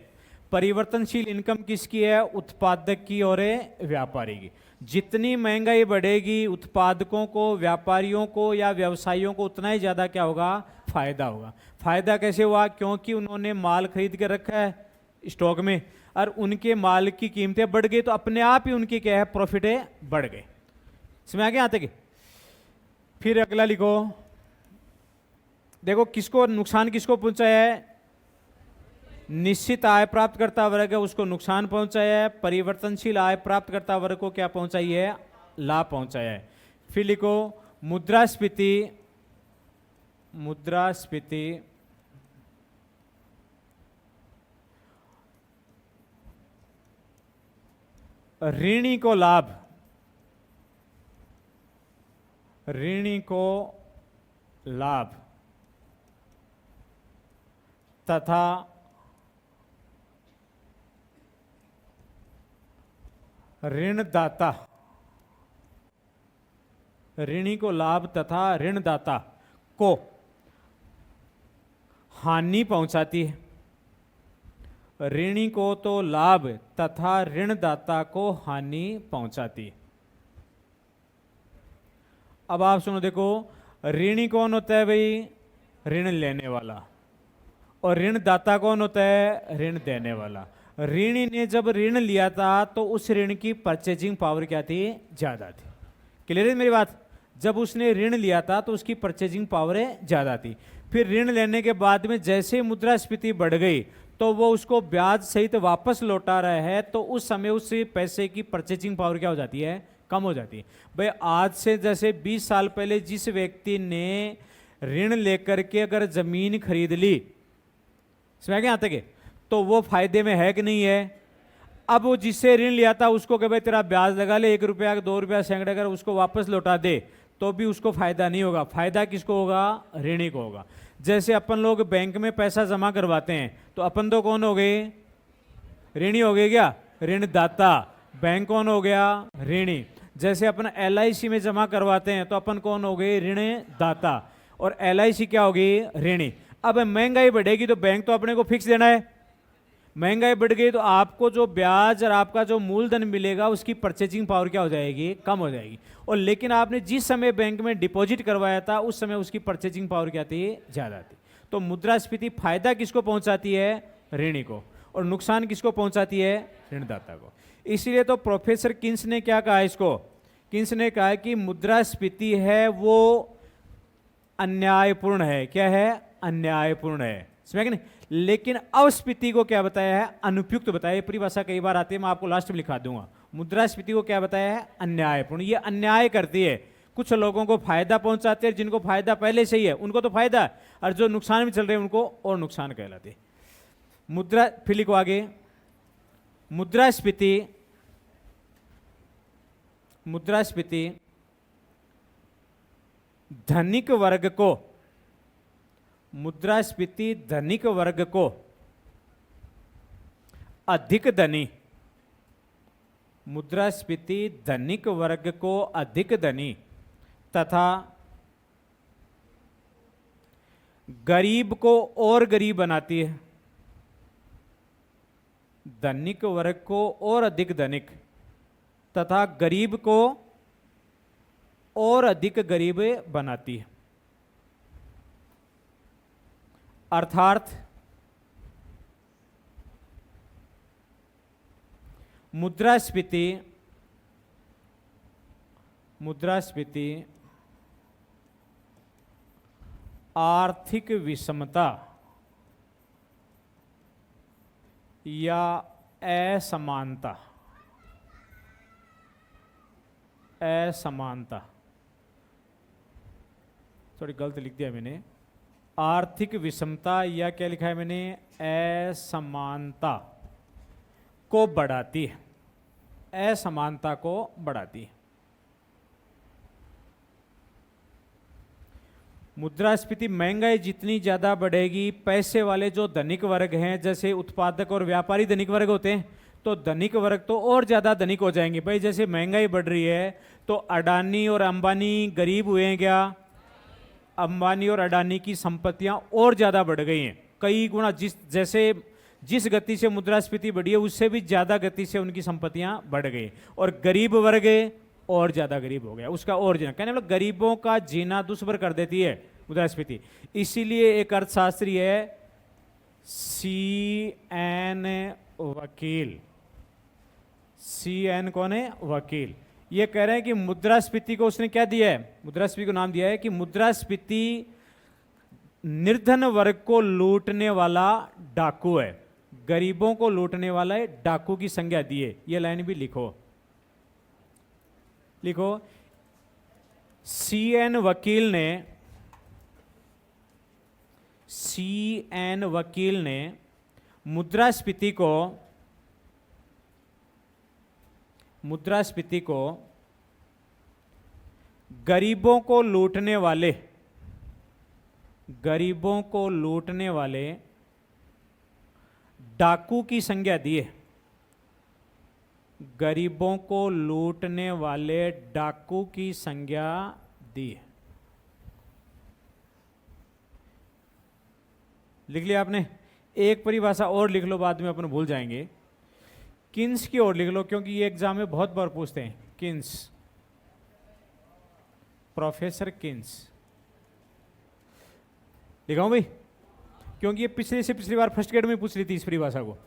परिवर्तनशील इनकम किसकी है, उत्पादक की और व्यापारी की। जितनी महंगाई बढ़ेगी उत्पादकों को, व्यापारियों को या व्यवसायियों को उतना ही ज्यादा क्या होगा, फायदा होगा। फायदा कैसे हुआ, क्योंकि उन्होंने माल खरीद के रखा है स्टॉक में और उनके माल की कीमतें बढ़ गई, तो अपने आप ही उनकी क्या है, प्रॉफिट बढ़ गए। इसमें आगे आते कि फिर अगला लिखो, देखो किसको नुकसान, किसको पहुंचा है, निश्चित आय प्राप्त करता वर्ग है उसको नुकसान पहुंचाया है, परिवर्तनशील आय प्राप्त करता वर्ग को क्या पहुंचाई है? लाभ पहुंचाया है। फिर लिखो मुद्रास्फीति, मुद्रास्फीति ऋणी को लाभ, ऋणी को लाभ तथा ऋणदाता, ऋणी को लाभ तथा ऋणदाता को हानि पहुंचाती है। ऋणी को तो लाभ तथा ऋणदाता को हानि पहुंचाती है। अब आप सुनो, देखो ऋणी कौन होता है भाई? ऋण लेने वाला। और ऋणदाता कौन होता है? ऋण देने वाला। ऋणी ने जब ऋण लिया था तो उस ऋण की परचेजिंग पावर क्या थी? ज्यादा थी। क्लियर है मेरी बात? जब उसने ऋण लिया था तो उसकी परचेजिंग पावर ज्यादा थी। फिर ऋण लेने के बाद में जैसे मुद्रास्फीति बढ़ गई तो वो उसको ब्याज सहित वापस लौटा रहा है, तो उस समय उस पैसे की परचेजिंग पावर क्या हो जाती है? कम हो जाती है। भाई आज से जैसे 20 साल पहले जिस व्यक्ति ने ऋण लेकर के अगर जमीन खरीद ली, समझ गए यहाँ तक, तो वो फायदे में है कि नहीं है? अब वो जिससे ऋण लिया था उसको कि भाई तेरा ब्याज लगा ले, 1 रुपया 2 रुपया सैकड़े, अगर उसको वापस लौटा दे तो भी उसको फायदा नहीं होगा। फायदा किसको होगा? ऋणी को होगा। जैसे अपन लोग बैंक में पैसा जमा करवाते हैं तो अपन तो कौन हो गए? ऋणी हो गए क्या? ऋणदाता। बैंक कौन हो गया? ऋणी। जैसे अपन LIC में जमा करवाते हैं तो अपन कौन हो गए? ऋणदाता। और LIC क्या होगी? ऋणी। अब महंगाई बढ़ेगी तो बैंक तो अपने को फिक्स देना है। महंगाई बढ़ गई तो आपको जो ब्याज और आपका जो मूलधन मिलेगा उसकी परचेजिंग पावर क्या हो जाएगी? कम हो जाएगी। और लेकिन आपने जिस समय बैंक में डिपॉजिट करवाया था उस समय उसकी परचेजिंग पावर क्या थी? ज्यादा थी। तो मुद्रास्फीति फायदा किसको पहुंचाती है? ऋणी को। और नुकसान किसको पहुंचाती है? ऋणदाता को। इसीलिए तो प्रोफेसर किन्स ने क्या कहा इसको? किन्स ने कहा कि मुद्रास्फीति है वो अन्यायपूर्ण है। क्या है? अन्यायपूर्ण है। समझ गए नहीं? लेकिन अस्फीति को क्या बताया है? अनुपयुक्त बताया। परिभाषा कई बार आती है, मैं आपको लास्ट में लिखा दूंगा। मुद्रास्फीति को क्या बताया है? अन्यायपूर्ण। ये अन्याय करती है, कुछ लोगों को फायदा पहुंचाते हैं, जिनको फायदा पहले से ही है उनको तो फायदा, और जो नुकसान में चल रहे हैं उनको और नुकसान कहलाते। मुद्रा, फिर लिखो आगे, मुद्रास्फीति, मुद्रास्फीति धनिक वर्ग को, मुद्रास्फीति धनिक वर्ग को अधिक धनी, मुद्रास्फीति धनिक वर्ग को अधिक धनी तथा गरीब को और गरीब बनाती है। धनिक वर्ग को और अधिक धनिक तथा गरीब को और अधिक गरीब बनाती है। अर्थात मुद्रास्फीति, मुद्रास्फीति आर्थिक विषमता या असमानता, असमानता, थोड़ी गलत लिख दिया मैंने, आर्थिक विषमता या क्या लिखा है मैंने? असमानता को बढ़ाती है, असमानता को बढ़ाती है। मुद्रास्फीति, महंगाई जितनी ज्यादा बढ़ेगी, पैसे वाले जो धनिक वर्ग हैं, जैसे उत्पादक और व्यापारी धनिक वर्ग होते हैं, तो धनिक वर्ग तो और ज्यादा धनिक हो जाएंगे। भाई जैसे महंगाई बढ़ रही है तो अडानी और अंबानी गरीब हुए हैं क्या? अंबानी और अडानी की संपत्तियां और ज्यादा बढ़ गई हैं, कई गुना। जिस गति से मुद्रास्फीति बढ़ी है उससे भी ज्यादा गति से उनकी संपत्तियां बढ़ गई। और गरीब वर्ग और ज्यादा गरीब हो गया, उसका और जीना, कहने मतलब गरीबों का जीना दुष्भर कर देती है मुद्रास्फीति। इसीलिए एक अर्थशास्त्री है CN वकील, CN कौन है? वकील। ये कह रहे हैं कि मुद्रास्फीति को उसने क्या दिया है? मुद्रास्फीति को नाम दिया है कि मुद्रास्फीति निर्धन वर्ग को लूटने वाला डाकू है। गरीबों को लूटने वाला डाकू की संज्ञा दिए। ये लाइन भी लिखो, लिखो। सीएन वकील ने मुद्रास्फीति को गरीबों को लूटने वाले डाकू की संज्ञा दी है। गरीबों को लूटने वाले डाकू की संज्ञा दी है। लिख लिया आपने? एक परिभाषा और लिख लो, बाद में अपन भूल जाएंगे। किन्स की ओर लिख लो, क्योंकि ये एग्जाम में बहुत बार पूछते हैं। किन्स, प्रोफेसर किन्स लिखाऊं भाई, क्योंकि ये पिछली बार फर्स्ट ग्रेड में पूछ ली थी इस परिभाषा को।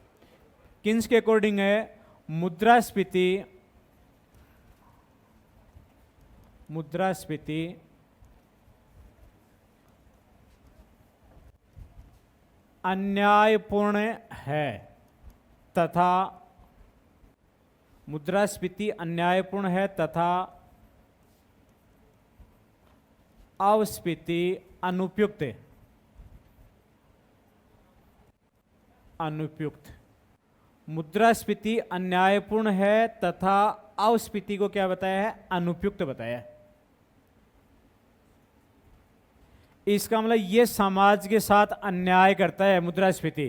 किन्स के अकॉर्डिंग है मुद्रास्फीति अन्यायपूर्ण है तथा अस्फीति अनुपयुक्त है। मुद्रास्फीति अन्यायपूर्ण है तथा अस्फीति को क्या बताया है? अनुपयुक्त बताया है। इसका मतलब ये समाज के साथ अन्याय करता है मुद्रास्फीति,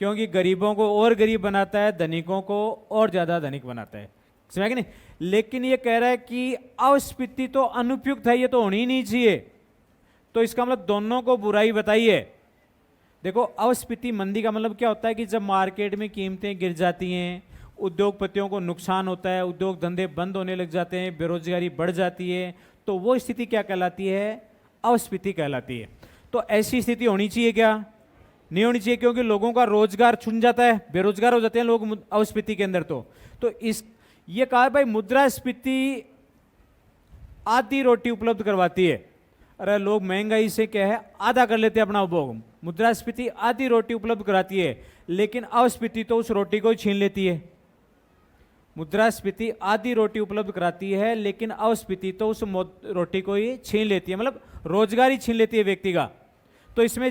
क्योंकि गरीबों को और गरीब बनाता है, धनिकों को और ज्यादा धनिक बनाता है। समझ कि नहीं? लेकिन ये कह रहा है कि अस्फीति तो अनुपयुक्त है, ये तो होनी ही नहीं चाहिए। तो इसका मतलब दोनों को बुराई बताइए। देखो, अस्फीति मंदी का मतलब क्या होता है कि जब मार्केट में कीमतें गिर जाती हैं, उद्योगपतियों को नुकसान होता है, उद्योग धंधे बंद होने लग जाते हैं, बेरोजगारी बढ़ जाती है, तो वो स्थिति क्या कहलाती है? अस्फीति कहलाती है। तो ऐसी स्थिति होनी चाहिए क्या? नहीं होनी चाहिए, क्योंकि लोगों का रोजगार छूट जाता है, बेरोजगार हो जाते हैं लोग अस्फीति के अंदर। तो इस ये कहा भाई मुद्रास्फीति आधी रोटी उपलब्ध करवाती है। अरे लोग महंगाई से क्या है आधा कर लेते हैं अपना उपभोग। मुद्रास्फीति आधी रोटी उपलब्ध कराती है, लेकिन अस्फीति तो उस रोटी को छीन लेती है। मुद्रास्फीति आधी रोटी उपलब्ध कराती है, लेकिन अस्फीति तो उस रोटी को ही छीन लेती है, मतलब रोजगार ही छीन लेती है व्यक्ति का। तो इसमें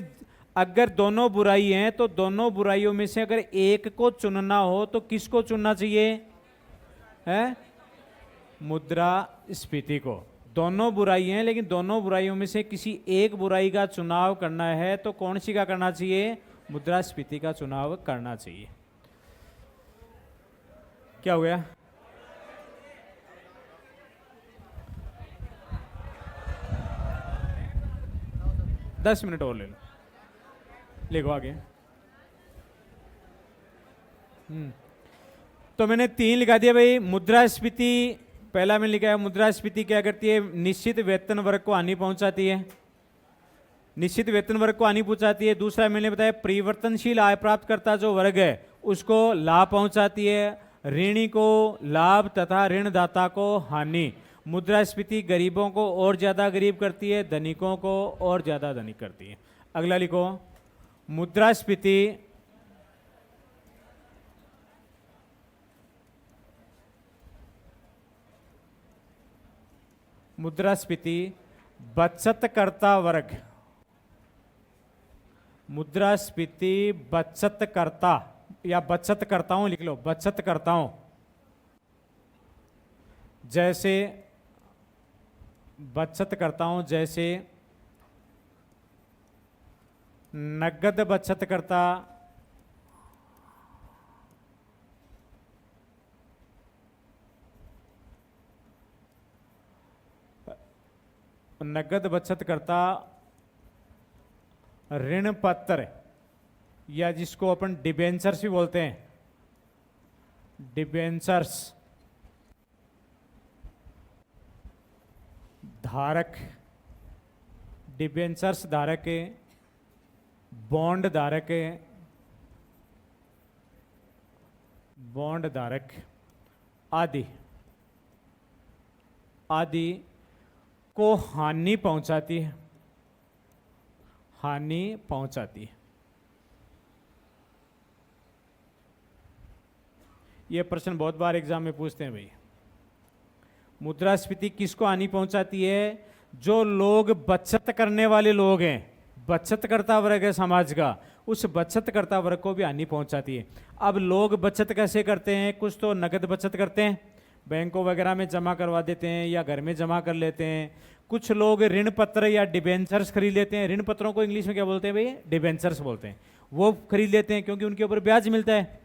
अगर दोनों बुराई हैं, तो दोनों बुराइयों में से अगर एक को चुनना हो तो किसको चुनना चाहिए? है मुद्रास्फीति को। दोनों बुराई हैं, लेकिन दोनों बुराइयों में से किसी एक बुराई का चुनाव करना है तो कौन सी का करना चाहिए? मुद्रास्फीति का चुनाव करना चाहिए। क्या हो गया? दस मिनट और ले लो, लिखो आगे। तो मैंने 3 लिखा दिया भाई। मुद्रास्फीति, पहला मैंने लिखा है मुद्रास्फीति क्या करती है? निश्चित वेतन वर्ग को हानि पहुंचाती है। निश्चित वेतन वर्ग को हानि पहुंचाती है। दूसरा मैंने बताया परिवर्तनशील आय प्राप्त करता जो वर्ग है उसको लाभ पहुंचाती है। ऋणी को लाभ तथा ऋणदाता को हानि। मुद्रास्फीति गरीबों को और ज्यादा गरीब करती है, धनिकों को और ज्यादा धनिक करती है। अगला लिखो, मुद्रास्फीति बचतकर्ता वर्ग, मुद्रास्फीति बचतकर्ता या बचतकर्ताओं लिख लो, बचतकर्ताओं जैसे नगद बचतकर्ता, ऋण पत्र या जिसको अपन डिबेंचर्स भी बोलते हैं, डिबेंचर्स धारक, डिबेंचर्स धारक, बॉन्ड धारक आदि को हानि पहुंचाती है, ये प्रश्न बहुत बार एग्जाम में पूछते हैं भाई। मुद्रास्फीति किसको हानि पहुंचाती है? जो लोग बचत करने वाले लोग हैं, बचतकर्ता वर्ग है समाज का, उस बचतकर्ता वर्ग को भी हानि पहुंचाती है। अब लोग बचत कैसे करते हैं? कुछ तो नगद बचत करते हैं, बैंकों वगैरह में जमा करवा देते हैं या घर में जमा कर लेते हैं। कुछ लोग ऋण पत्र या डिबेंचर्स खरीद लेते हैं। ऋण पत्रों को इंग्लिश में क्या बोलते हैं भाई? डिबेंचर्स बोलते हैं। वो खरीद लेते हैं क्योंकि उनके ऊपर ब्याज मिलता है।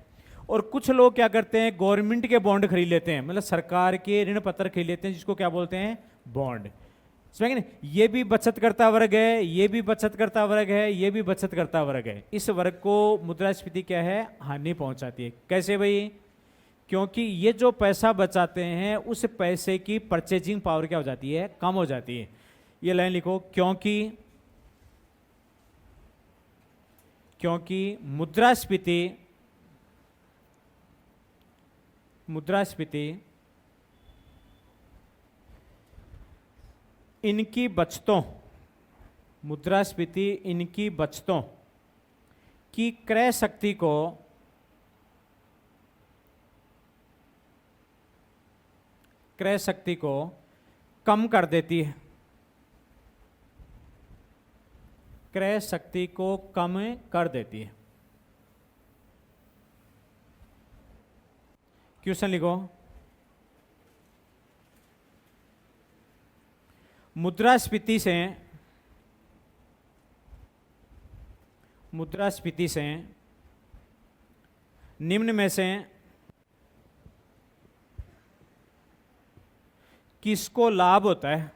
और कुछ लोग क्या करते हैं? गवर्नमेंट के बॉन्ड खरीद लेते हैं, मतलब सरकार के ऋण पत्र खरीद लेते हैं, जिसको क्या बोलते हैं? बॉन्ड। समझे? ये भी बचत करता वर्ग है, ये भी बचत करता वर्ग है, ये भी बचत करता वर्ग है। इस वर्ग को मुद्रास्फीति क्या है? हानि पहुंचाती है। कैसे भाई? क्योंकि ये जो पैसा बचाते हैं उस पैसे की परचेजिंग पावर क्या हो जाती है? कम हो जाती है। ये लाइन लिखो, क्योंकि मुद्रास्फीति इनकी बचतों की क्रय शक्ति को कम कर देती है। क्रय शक्ति को कम कर देती है। क्वेश्चन लिखो, मुद्रास्फीति से निम्न में से किसको लाभ होता है?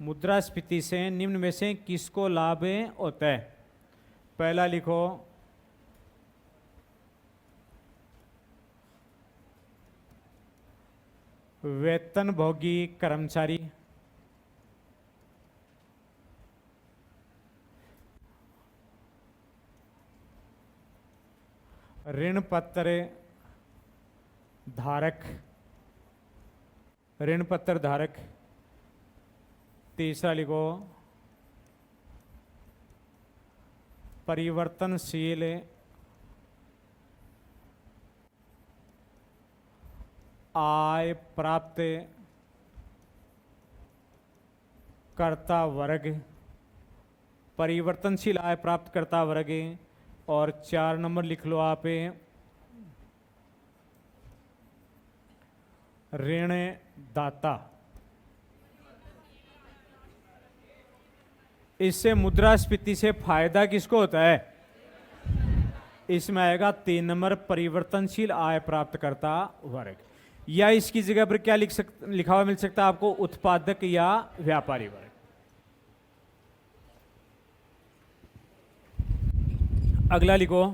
मुद्रास्फीति से निम्न में से किसको लाभ होता है? पहला लिखो, वेतनभोगी कर्मचारी। ऋण पत्र धारक। तीसरा लिखो, परिवर्तनशील आय प्राप्त करता वर्ग। परिवर्तनशील आय प्राप्त करता वर्ग। और 4 नंबर लिख लो आप, ऋणदाता। इससे मुद्रास्फीति से फायदा किसको होता है? इसमें आएगा 3 नंबर, परिवर्तनशील आय प्राप्त करता वर्ग। या इसकी जगह पर क्या लिखा हुआ मिल सकता है आपको? उत्पादक या व्यापारी वर्ग। अगला लिखो,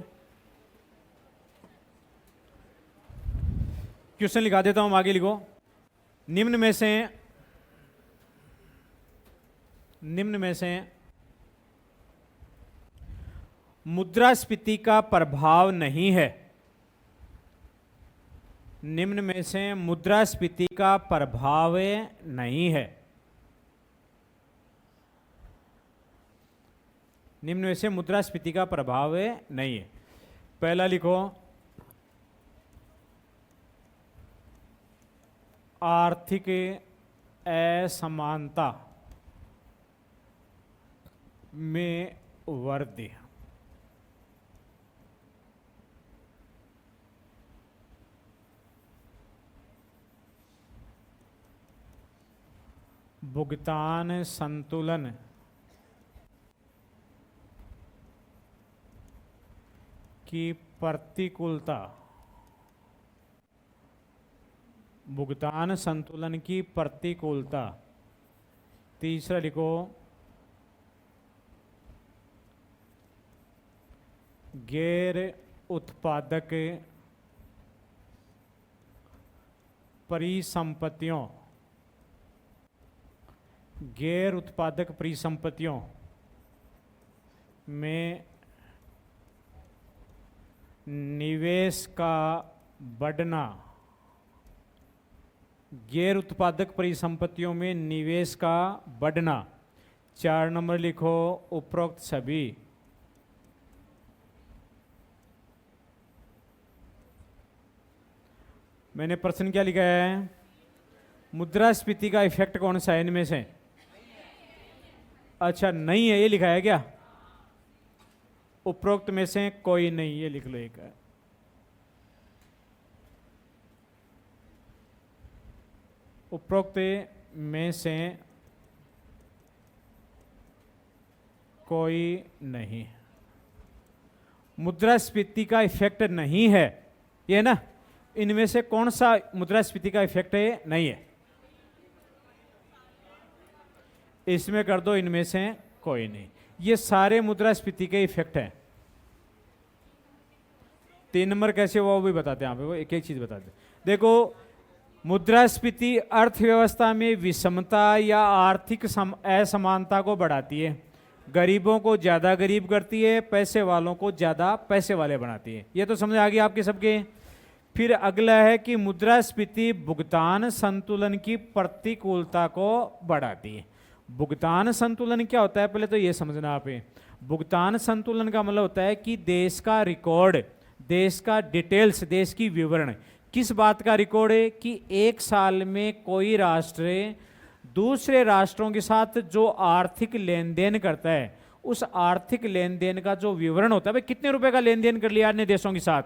क्वेश्चन लिखा देता हूं, आगे लिखो, निम्न में से मुद्रास्फीति का प्रभाव नहीं है। निम्न में से मुद्रास्फीति का प्रभाव नहीं है। निम्न में से मुद्रास्फीति का प्रभाव नहीं है। पहला लिखो, आर्थिक असमानता में वृद्धि। भुगतान संतुलन की प्रतिकूलता। भुगतान संतुलन की प्रतिकूलता। तीसरा लिखो, गैर उत्पादक परिसंपत्तियों। गैर उत्पादक परिसंपत्तियों में निवेश का बढ़ना। गैर उत्पादक परिसंपत्तियों में निवेश का बढ़ना। 4 नंबर लिखो, उपरोक्त सभी मैंने प्रश्न क्या लिखा है? मुद्रास्फीति का इफेक्ट कौन सा है इनमें से? अच्छा, नहीं है, ये लिखा है क्या? उपरोक्त में से कोई नहीं, ये लिख लो एक है। उपरोक्त में से कोई नहीं, मुद्रास्फीति का इफेक्ट नहीं है, ये ना। इनमें से कौन सा मुद्रास्फीति का इफेक्ट है? नहीं है। इसमें कर दो इनमें से कोई नहीं। ये सारे मुद्रास्फीति के इफेक्ट हैं। 3 नंबर कैसे वो भी बताते हैं, आपको एक एक चीज बताते हैं। देखो, मुद्रास्फीति अर्थव्यवस्था में विषमता या आर्थिक असमानता को बढ़ाती है, गरीबों को ज्यादा गरीब करती है, पैसे वालों को ज्यादा पैसे वाले बनाती है। ये तो समझ आ गई आपके सबके। फिर अगला है कि मुद्रास्फीति भुगतान संतुलन की प्रतिकूलता को बढ़ाती है। भुगतान संतुलन क्या होता है, पहले तो ये समझना आप। भुगतान संतुलन का मतलब होता है कि देश का रिकॉर्ड, देश का डिटेल्स, देश की विवरण। किस बात का रिकॉर्ड है? कि एक साल में कोई राष्ट्र दूसरे राष्ट्रों के साथ जो आर्थिक लेन देन करता है, उस आर्थिक लेन देन का जो विवरण होता है, भाई कितने रुपए का लेन देन कर लिया अन्य देशों के साथ,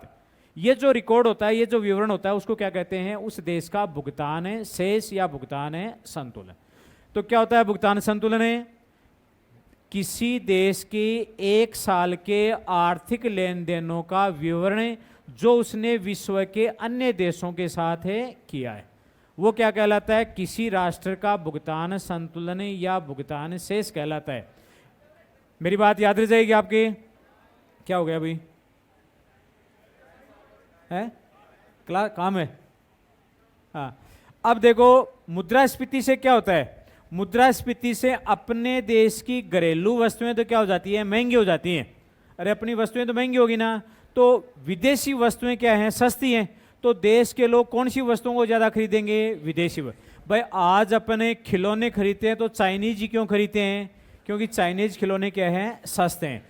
ये जो रिकॉर्ड होता है, ये जो विवरण होता है, उसको क्या कहते हैं? उस देश का भुगतान है शेष या भुगतान है संतुलन। तो क्या होता है भुगतान संतुलन? है किसी देश के एक साल के आर्थिक लेन देनों का विवरण जो उसने विश्व के अन्य देशों के साथ है किया है, वो क्या कहलाता है? किसी राष्ट्र का भुगतान संतुलन या भुगतान शेष कहलाता है। मेरी बात याद रह जाएगी आपके? क्या हो गया अभी? है क्लास काम है? हाँ, अब देखो, मुद्रास्फीति से क्या होता है? मुद्रास्फीति से अपने देश की घरेलू वस्तुएं तो क्या हो जाती है? महंगी हो जाती हैं। अरे अपनी वस्तुएं तो महंगी होगी ना, तो विदेशी वस्तुएं क्या हैं? सस्ती हैं। तो देश के लोग कौन सी वस्तुओं को ज़्यादा खरीदेंगे? विदेशी। भाई आज अपने खिलौने खरीदते हैं तो चाइनीज ही क्यों खरीदते हैं? क्योंकि चाइनीज खिलौने क्या हैं? सस्ते हैं।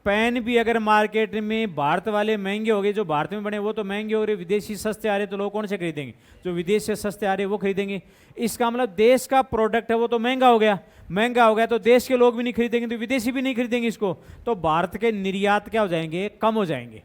पेन भी अगर मार्केट में भारत वाले महंगे हो गए, जो भारत में बने वो तो महंगे हो रहे, विदेशी सस्ते आ रहे, तो लोग कौन से खरीदेंगे? जो विदेश से सस्ते आ रहे वो खरीदेंगे। इसका मतलब देश का प्रोडक्ट है वो तो महंगा हो गया। महंगा हो गया तो देश के लोग भी नहीं खरीदेंगे, तो विदेशी भी नहीं खरीदेंगे इसको। तो भारत के निर्यात क्या हो जाएंगे? कम हो जाएंगे।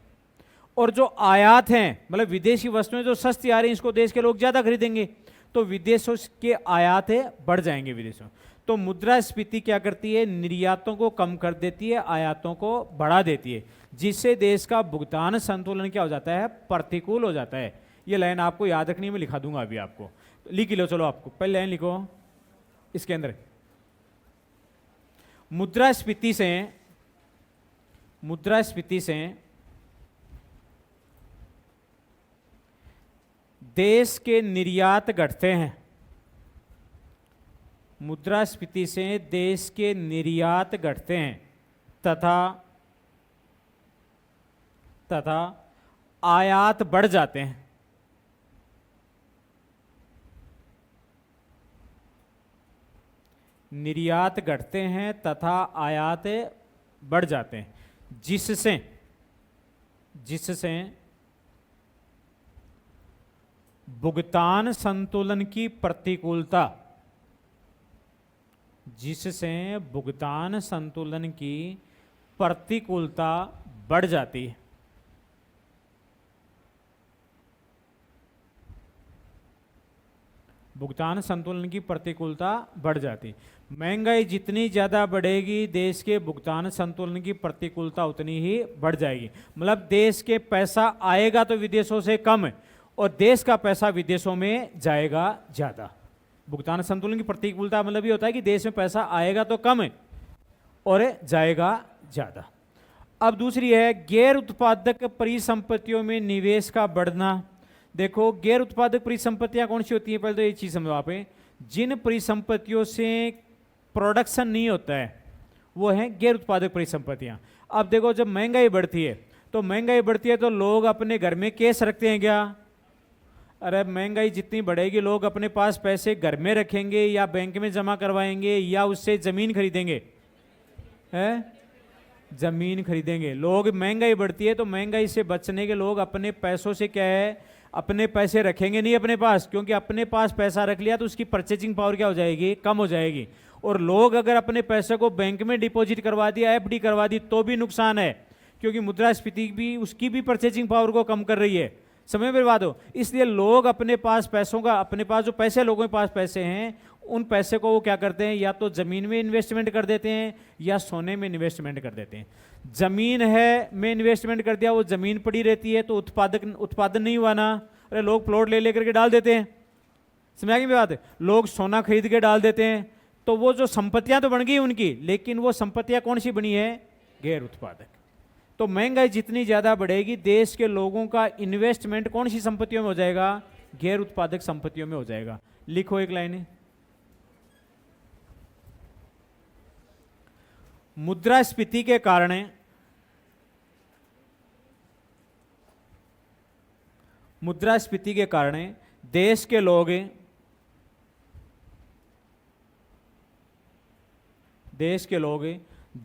और जो आयात हैं, मतलब विदेशी वस्तुएं जो सस्ती आ रही हैं, इसको देश के लोग ज़्यादा खरीदेंगे, तो विदेशों के आयात बढ़ जाएंगे विदेशों। तो मुद्रास्फीति क्या करती है? निर्यातों को कम कर देती है, आयातों को बढ़ा देती है, जिससे देश का भुगतान संतुलन क्या हो जाता है? प्रतिकूल हो जाता है। ये लाइन आपको याद रखनी है, मैं लिखा दूंगा अभी आपको, लिख लो। चलो आपको पहले लाइन लिखो इसके अंदर। मुद्रास्फीति से देश के निर्यात घटते हैं। मुद्रास्फीति से देश के निर्यात घटते हैं तथा आयात बढ़ जाते हैं। निर्यात घटते हैं तथा आयात बढ़ जाते हैं, जिससे भुगतान संतुलन की प्रतिकूलता, बढ़ जाती है। भुगतान संतुलन की प्रतिकूलता बढ़ जाती। महंगाई जितनी ज़्यादा बढ़ेगी, देश के भुगतान संतुलन की प्रतिकूलता उतनी ही बढ़ जाएगी। मतलब देश के पैसा आएगा तो विदेशों से कम, और देश का पैसा विदेशों में जाएगा ज़्यादा। भुगतान संतुलन की प्रतिकूलता मतलब ये होता है कि देश में पैसा आएगा तो कम और जाएगा ज़्यादा। अब दूसरी है गैर उत्पादक परिसंपत्तियों में निवेश का बढ़ना। देखो, गैर उत्पादक परिसंपत्तियां कौन सी होती हैं? पहले तो ये चीज़ समझो आप। जिन परिसंपत्तियों से प्रोडक्शन नहीं होता है वो हैं गैर उत्पादक परिसंपत्तियां। अब देखो, जब महंगाई बढ़ती है तो लोग अपने घर में कैश रखते हैं क्या? अरे महंगाई जितनी बढ़ेगी, लोग अपने पास पैसे घर में रखेंगे या बैंक में जमा करवाएंगे या उससे ज़मीन खरीदेंगे? है जमीन खरीदेंगे। लोग, महंगाई बढ़ती है तो महंगाई से बचने के लोग अपने पैसों से क्या है, अपने पैसे रखेंगे नहीं अपने पास, क्योंकि अपने पास पैसा रख लिया तो उसकी परचेजिंग पावर क्या हो जाएगी, कम हो जाएगी। और लोग अगर अपने पैसे को बैंक में डिपॉजिट करवा दिया, एफडी करवा दी, तो भी नुकसान है, क्योंकि मुद्रास्फीति भी उसकी भी परचेजिंग पावर को कम कर रही है, समय बर्बाद हो। इसलिए लोग अपने पास पैसों का, अपने पास जो पैसे, लोगों के पास पैसे हैं, उन पैसे को वो क्या करते हैं, या तो जमीन में इन्वेस्टमेंट कर देते हैं या सोने में इन्वेस्टमेंट कर देते हैं। जमीन है में इन्वेस्टमेंट कर दिया, वो जमीन पड़ी रहती है तो उत्पादन नहीं हुआ ना। अरे लोग प्लॉट ले लेकर के डाल देते हैं, समझ की बात है। लोग सोना खरीद के डाल देते हैं, तो वो जो संपत्तियां तो बन गई उनकी, लेकिन वो संपत्तियां कौन सी बनी है, गैर उत्पादक। तो महंगाई जितनी ज्यादा बढ़ेगी, देश के लोगों का इन्वेस्टमेंट कौन सी संपत्तियों में हो जाएगा, गैर उत्पादक संपत्तियों में हो जाएगा। लिखो एक लाइन, मुद्रास्फीति के कारण, मुद्रास्फीति के कारण देश के लोग,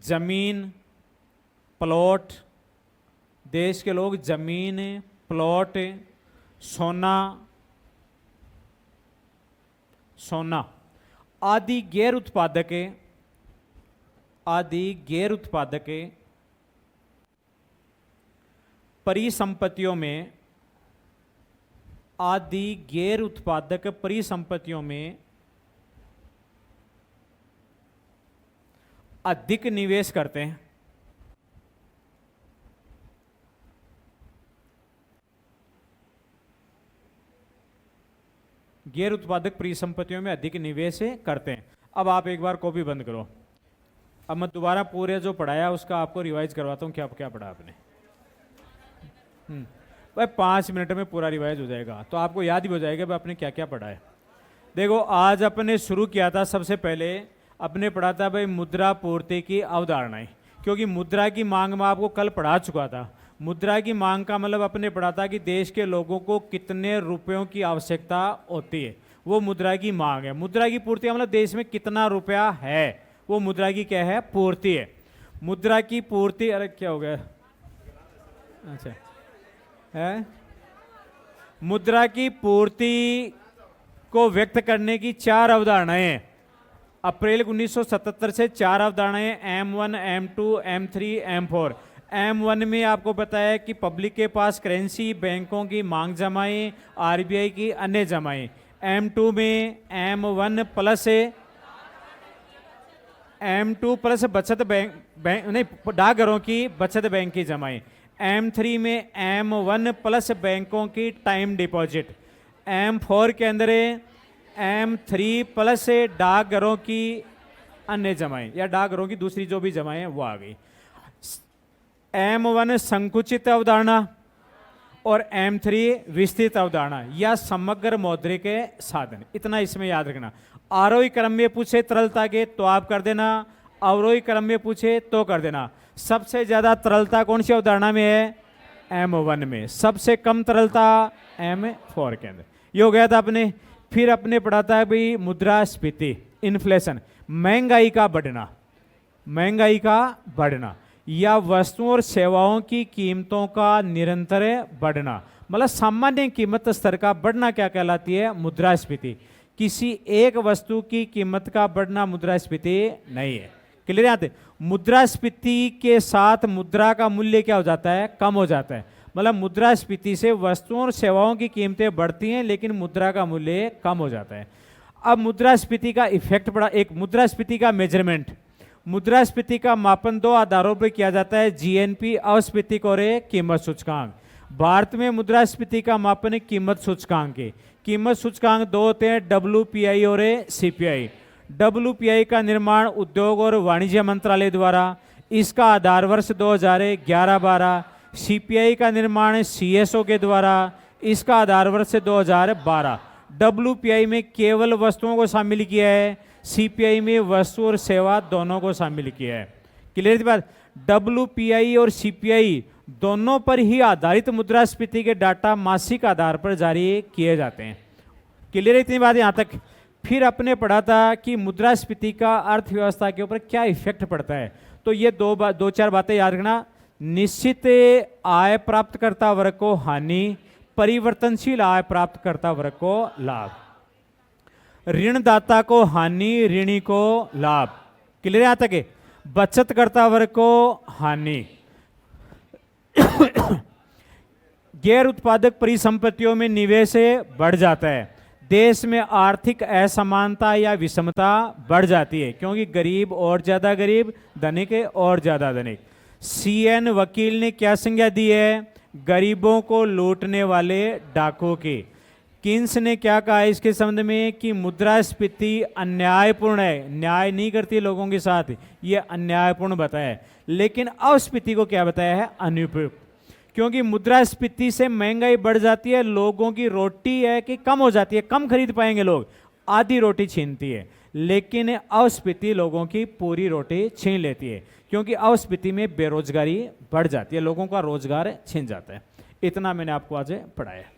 जमीन, प्लॉट, देश के लोग जमीन, प्लॉट, सोना आदि गैर उत्पादक परिसंपत्तियों में अधिक निवेश करते हैं। गैर उत्पादक परिसंपत्तियों में अधिक निवेश करते हैं। अब आप एक बार कॉपी बंद करो। अब मैं दोबारा पूरे जो पढ़ाया उसका आपको रिवाइज करवाता हूँ, क्या क्या पढ़ा आपने। भाई 5 मिनट में पूरा रिवाइज हो जाएगा, तो आपको याद ही हो जाएगा भाई आपने क्या क्या पढ़ा है। देखो, आज अपने शुरू किया था, सबसे पहले अपने पढ़ा था भाई मुद्रा पूर्ति की अवधारणाएं, क्योंकि मुद्रा की मांग में आपको कल पढ़ा चुका था। मुद्रा की मांग का मतलब अपने पढ़ा था कि देश के लोगों को कितने रुपयों की आवश्यकता होती है, वो मुद्रा की मांग है। मुद्रा की पूर्ति का मतलब देश में कितना रुपया है, वो मुद्रा की क्या है, पूर्ति है। मुद्रा की पूर्ति, अरे क्या हो गया, अच्छा है। मुद्रा की पूर्ति को व्यक्त करने की 4 अवधारणाएं हैं। अप्रैल 1977 से 4 अवधारणाएं, M1, M2, M3, M4। M1 में आपको पता है कि पब्लिक के पास करेंसी, बैंकों की मांग जमाएं, आरबीआई की अन्य जमाएं। M2 में M1 प्लस M2 प्लस बचत बैंक नहीं, डाकघरों की बचत बैंक की जमाएं। M3 में M1 प्लस बैंकों की टाइम डिपॉजिट। M4 के अंदर M3 प्लस डाकघरों की अन्य जमाएं, या डाकघरों की दूसरी जो भी जमाएं वो आ गई। M1 संकुचित अवधारणा और M3 विस्तृत अवधारणा या समग्र मौद्रिक साधन। इतना इसमें याद रखना। आरोही क्रम में पूछे तरलता के तो आप कर देना, अवरोही क्रम में पूछे तो कर देना। सबसे ज्यादा तरलता कौन सी अवधारणा में है, M1 में। सबसे कम तरलता M4 के अंदर। ये हो गया था अपने। फिर अपने पढ़ा था भाई मुद्रास्फीति, इन्फ्लेशन, महंगाई का बढ़ना या वस्तुओं और सेवाओं की कीमतों का निरंतर बढ़ना, मतलब सामान्य कीमत स्तर का बढ़ना क्या कहलाती है, मुद्रास्फीति। किसी एक वस्तु की कीमत का बढ़ना मुद्रास्फीति नहीं है। क्लियर है? आते मुद्रास्फीति के साथ मुद्रा का मूल्य क्या हो जाता है, कम हो जाता है। मतलब मुद्रास्फीति से वस्तुओं और सेवाओं की कीमतें बढ़ती हैं लेकिन मुद्रा का मूल्य कम हो जाता है। अब मुद्रास्फीति का इफेक्ट पड़ा। एक मुद्रास्फीति का मेजरमेंट, मुद्रास्फीति का मापन 2 आधारों पर किया जाता है, जीएनपी अवस्फीतिक और कीमत सूचकांक। भारत में मुद्रास्फीति का मापन कीमत सूचकांक है। कीमत सूचकांक 2 होते हैं, WPI और CPI। WPI का निर्माण उद्योग और वाणिज्य मंत्रालय द्वारा, इसका आधार वर्ष 2011-12। CPI का निर्माण CSO के द्वारा, इसका आधार वर्ष 2012। WPI में केवल वस्तुओं को शामिल किया है, CPI में वस्तु और सेवा दोनों को शामिल किया है। क्लियर बात? WPI और CPI दोनों पर ही आधारित मुद्रास्फीति के डाटा मासिक आधार पर जारी किए जाते हैं। क्लियर है इतनी बात यहाँ तक? फिर अपने पढ़ा था कि मुद्रास्फीति का अर्थव्यवस्था के ऊपर क्या इफेक्ट पड़ता है। तो ये दो चार बातें याद रखना। निश्चित आय प्राप्तकर्ता वर्ग को हानि, परिवर्तनशील आय प्राप्तकर्ता वर्ग को लाभ। ऋणदाता को हानि, ऋणी को लाभ। क्लियर यहां तक है? बचतकर्ता वर्ग को हानि। गैर उत्पादक परिसंपत्तियों में निवेश बढ़ जाता है। देश में आर्थिक असमानता या विषमता बढ़ जाती है, क्योंकि गरीब और ज्यादा गरीब, धनिक और ज्यादा धनिक। CN वकील ने क्या संज्ञा दी है? गरीबों को लूटने वाले डाकुओं की। किन्स ने क्या कहा इसके संबंध में कि मुद्रास्फीति अन्यायपूर्ण है, न्याय नहीं करती लोगों के साथ, ये अन्यायपूर्ण बताया है। लेकिन अस्फीति को क्या बताया है? अनुपयुक्त। क्योंकि मुद्रास्फीति से महंगाई बढ़ जाती है, लोगों की रोटी है कि कम हो जाती है, कम खरीद पाएंगे लोग, आधी रोटी छीनती है। लेकिन अस्फीति लोगों की पूरी रोटी छीन लेती है, क्योंकि अस्फीति में बेरोजगारी बढ़ जाती है, लोगों का रोजगार छीन जाता है। इतना मैंने आपको आज पढ़ाया।